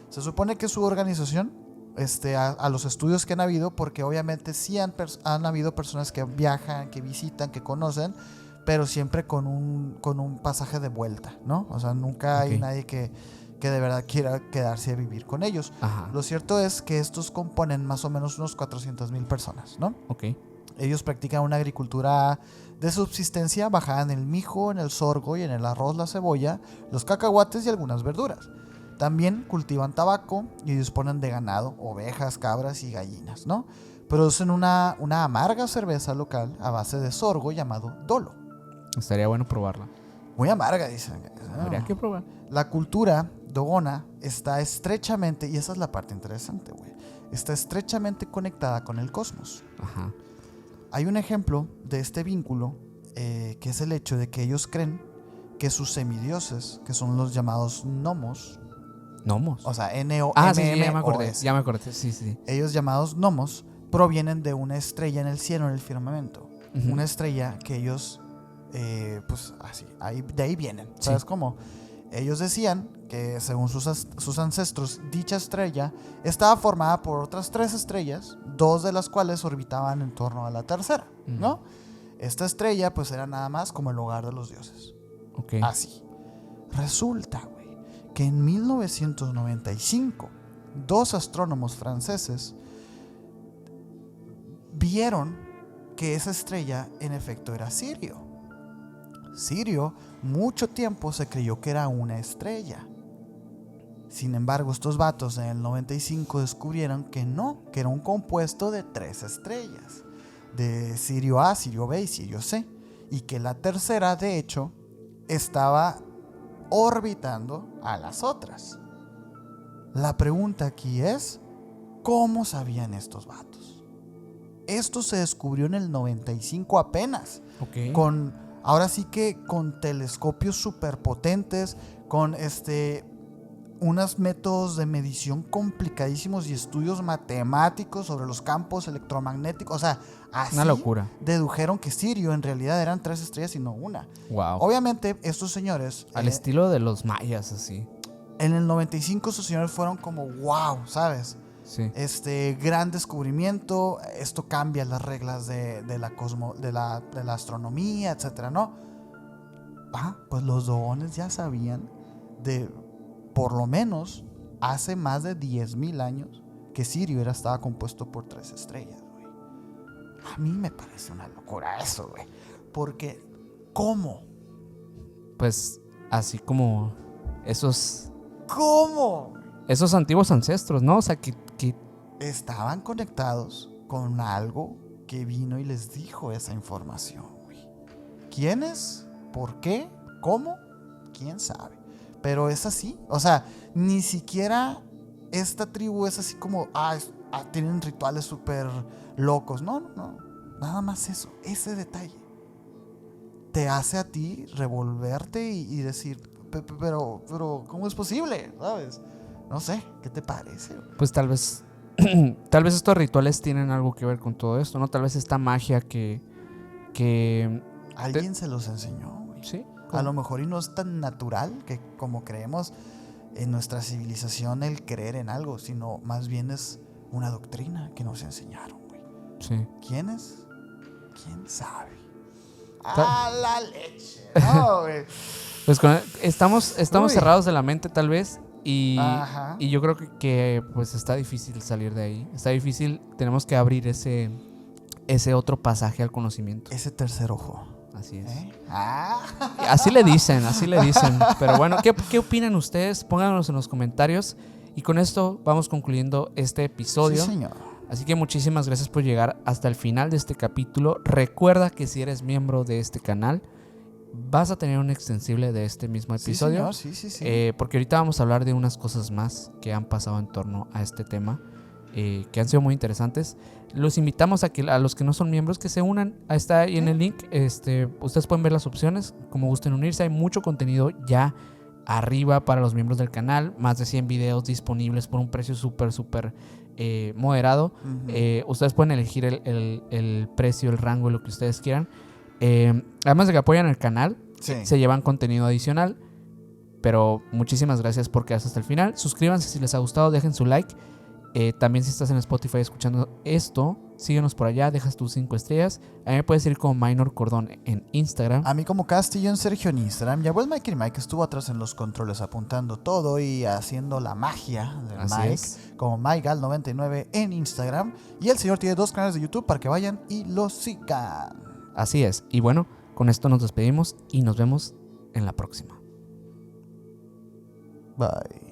Se supone que su organización, a los estudios que han habido, porque obviamente sí han habido personas que viajan, que visitan, que conocen, pero siempre con un pasaje de vuelta, ¿no? O sea, nunca hay nadie que de verdad quiera quedarse a vivir con ellos. Lo cierto es que estos componen más o menos unos 400,000 personas, ¿no? Ellos practican una agricultura de subsistencia basada en el mijo, en el sorgo y en el arroz, la cebolla, los cacahuates y algunas verduras. También cultivan tabaco y disponen de ganado, ovejas, cabras y gallinas, ¿no? Producen una amarga cerveza local a base de sorgo llamado dolo. Estaría bueno probarla. Muy amarga, dicen. Habría que probar. La cultura dogona está estrechamente, y esa es la parte interesante, güey, está estrechamente conectada con el cosmos. Hay un ejemplo de este vínculo, que es el hecho de que ellos creen que sus semidioses, que son los llamados gnomos, o sea, N-O-M-M-O-S, sí, ya me acordé, sí. Ellos llamados gnomos provienen de una estrella en el cielo, en el firmamento. Una estrella que ellos, pues así, de ahí vienen. ¿Sabes cómo? Ellos decían que según sus ancestros, dicha estrella estaba formada por otras 3 estrellas, 2 de las cuales orbitaban en torno a la tercera, ¿no? Esta estrella pues era nada más como el hogar de los dioses. Así. Resulta, güey, que en 1995, 2 astrónomos franceses vieron que esa estrella en efecto era Sirio. Sirio mucho tiempo se creyó que era una estrella. Sin embargo, estos vatos en el 95 descubrieron que no, que era un compuesto de 3 estrellas, de Sirio A, Sirio B y Sirio C, y que la tercera, de hecho, estaba orbitando a las otras. La pregunta aquí es, ¿cómo sabían estos vatos? Esto se descubrió en el 95 apenas, ahora sí que con telescopios superpotentes, con unos métodos de medición complicadísimos y estudios matemáticos sobre los campos electromagnéticos. O sea, así una locura. Dedujeron que Sirio en realidad eran 3 estrellas y no una. Wow. Obviamente, estos señores... Al estilo de los mayas, así. En el 95 estos señores fueron como wow, ¿sabes? Sí. Gran descubrimiento, esto cambia las reglas de la astronomía, etcétera, ¿no? Pues los dogones ya sabían por lo menos hace más de 10,000 años que Sirio estaba compuesto por 3 estrellas, güey. A mí me parece una locura eso, güey. Porque, ¿cómo? Pues así como esos... ¿Cómo? Esos antiguos ancestros, ¿no? O sea, que estaban conectados con algo que vino y les dijo esa información, güey. ¿Quiénes? ¿Por qué? ¿Cómo? ¿Quién sabe? Pero es así. O sea, ni siquiera esta tribu es así como, tienen rituales súper locos. No. Nada más eso, ese detalle. Te hace a ti revolverte y decir, pero, ¿cómo es posible? ¿Sabes? No sé, ¿qué te parece? Pues tal vez estos rituales tienen algo que ver con todo esto, ¿no? Tal vez esta magia que alguien se los enseñó, güey. Sí. A lo mejor y no es tan natural que como creemos en nuestra civilización el creer en algo, sino más bien es una doctrina que nos enseñaron, güey. Sí. ¿Quiénes? ¿Quién sabe? ¡A la leche! No, güey. Pues estamos cerrados de la mente tal vez y yo creo que pues está difícil salir de ahí. Está difícil, tenemos que abrir ese otro pasaje al conocimiento. Ese tercer ojo. Así es. Así le dicen. Pero bueno, ¿qué opinan ustedes? Pónganos en los comentarios. Y con esto vamos concluyendo este episodio. Sí, señor. Así que muchísimas gracias por llegar hasta el final de este capítulo. Recuerda que si eres miembro de este canal, vas a tener un extensible de este mismo episodio. Sí, señor. Sí. Porque ahorita vamos a hablar de unas cosas más que han pasado en torno a este tema, que han sido muy interesantes. Los invitamos a los que no son miembros que se unan. Está ahí en el link. Ustedes pueden ver las opciones, como gusten unirse. Hay mucho contenido ya arriba para los miembros del canal. Más de 100 videos disponibles por un precio súper moderado. Ustedes pueden elegir el precio, el rango, lo que ustedes quieran. Además de que apoyan el canal, se llevan contenido adicional. Pero muchísimas gracias por quedarse hasta el final. Suscríbanse si les ha gustado, dejen su like. También si estás en Spotify escuchando esto, síguenos por allá, dejas tus 5 estrellas. A mí me puedes seguir como Minor Cordón en Instagram. A mí como Castillón Sergio en Instagram. Ya pues Mike estuvo atrás en los controles apuntando todo y haciendo la magia de Mike. Como MikeGal99 en Instagram. Y el señor tiene 2 canales de YouTube para que vayan y lo sigan. Así es. Y bueno, con esto nos despedimos y nos vemos en la próxima. Bye.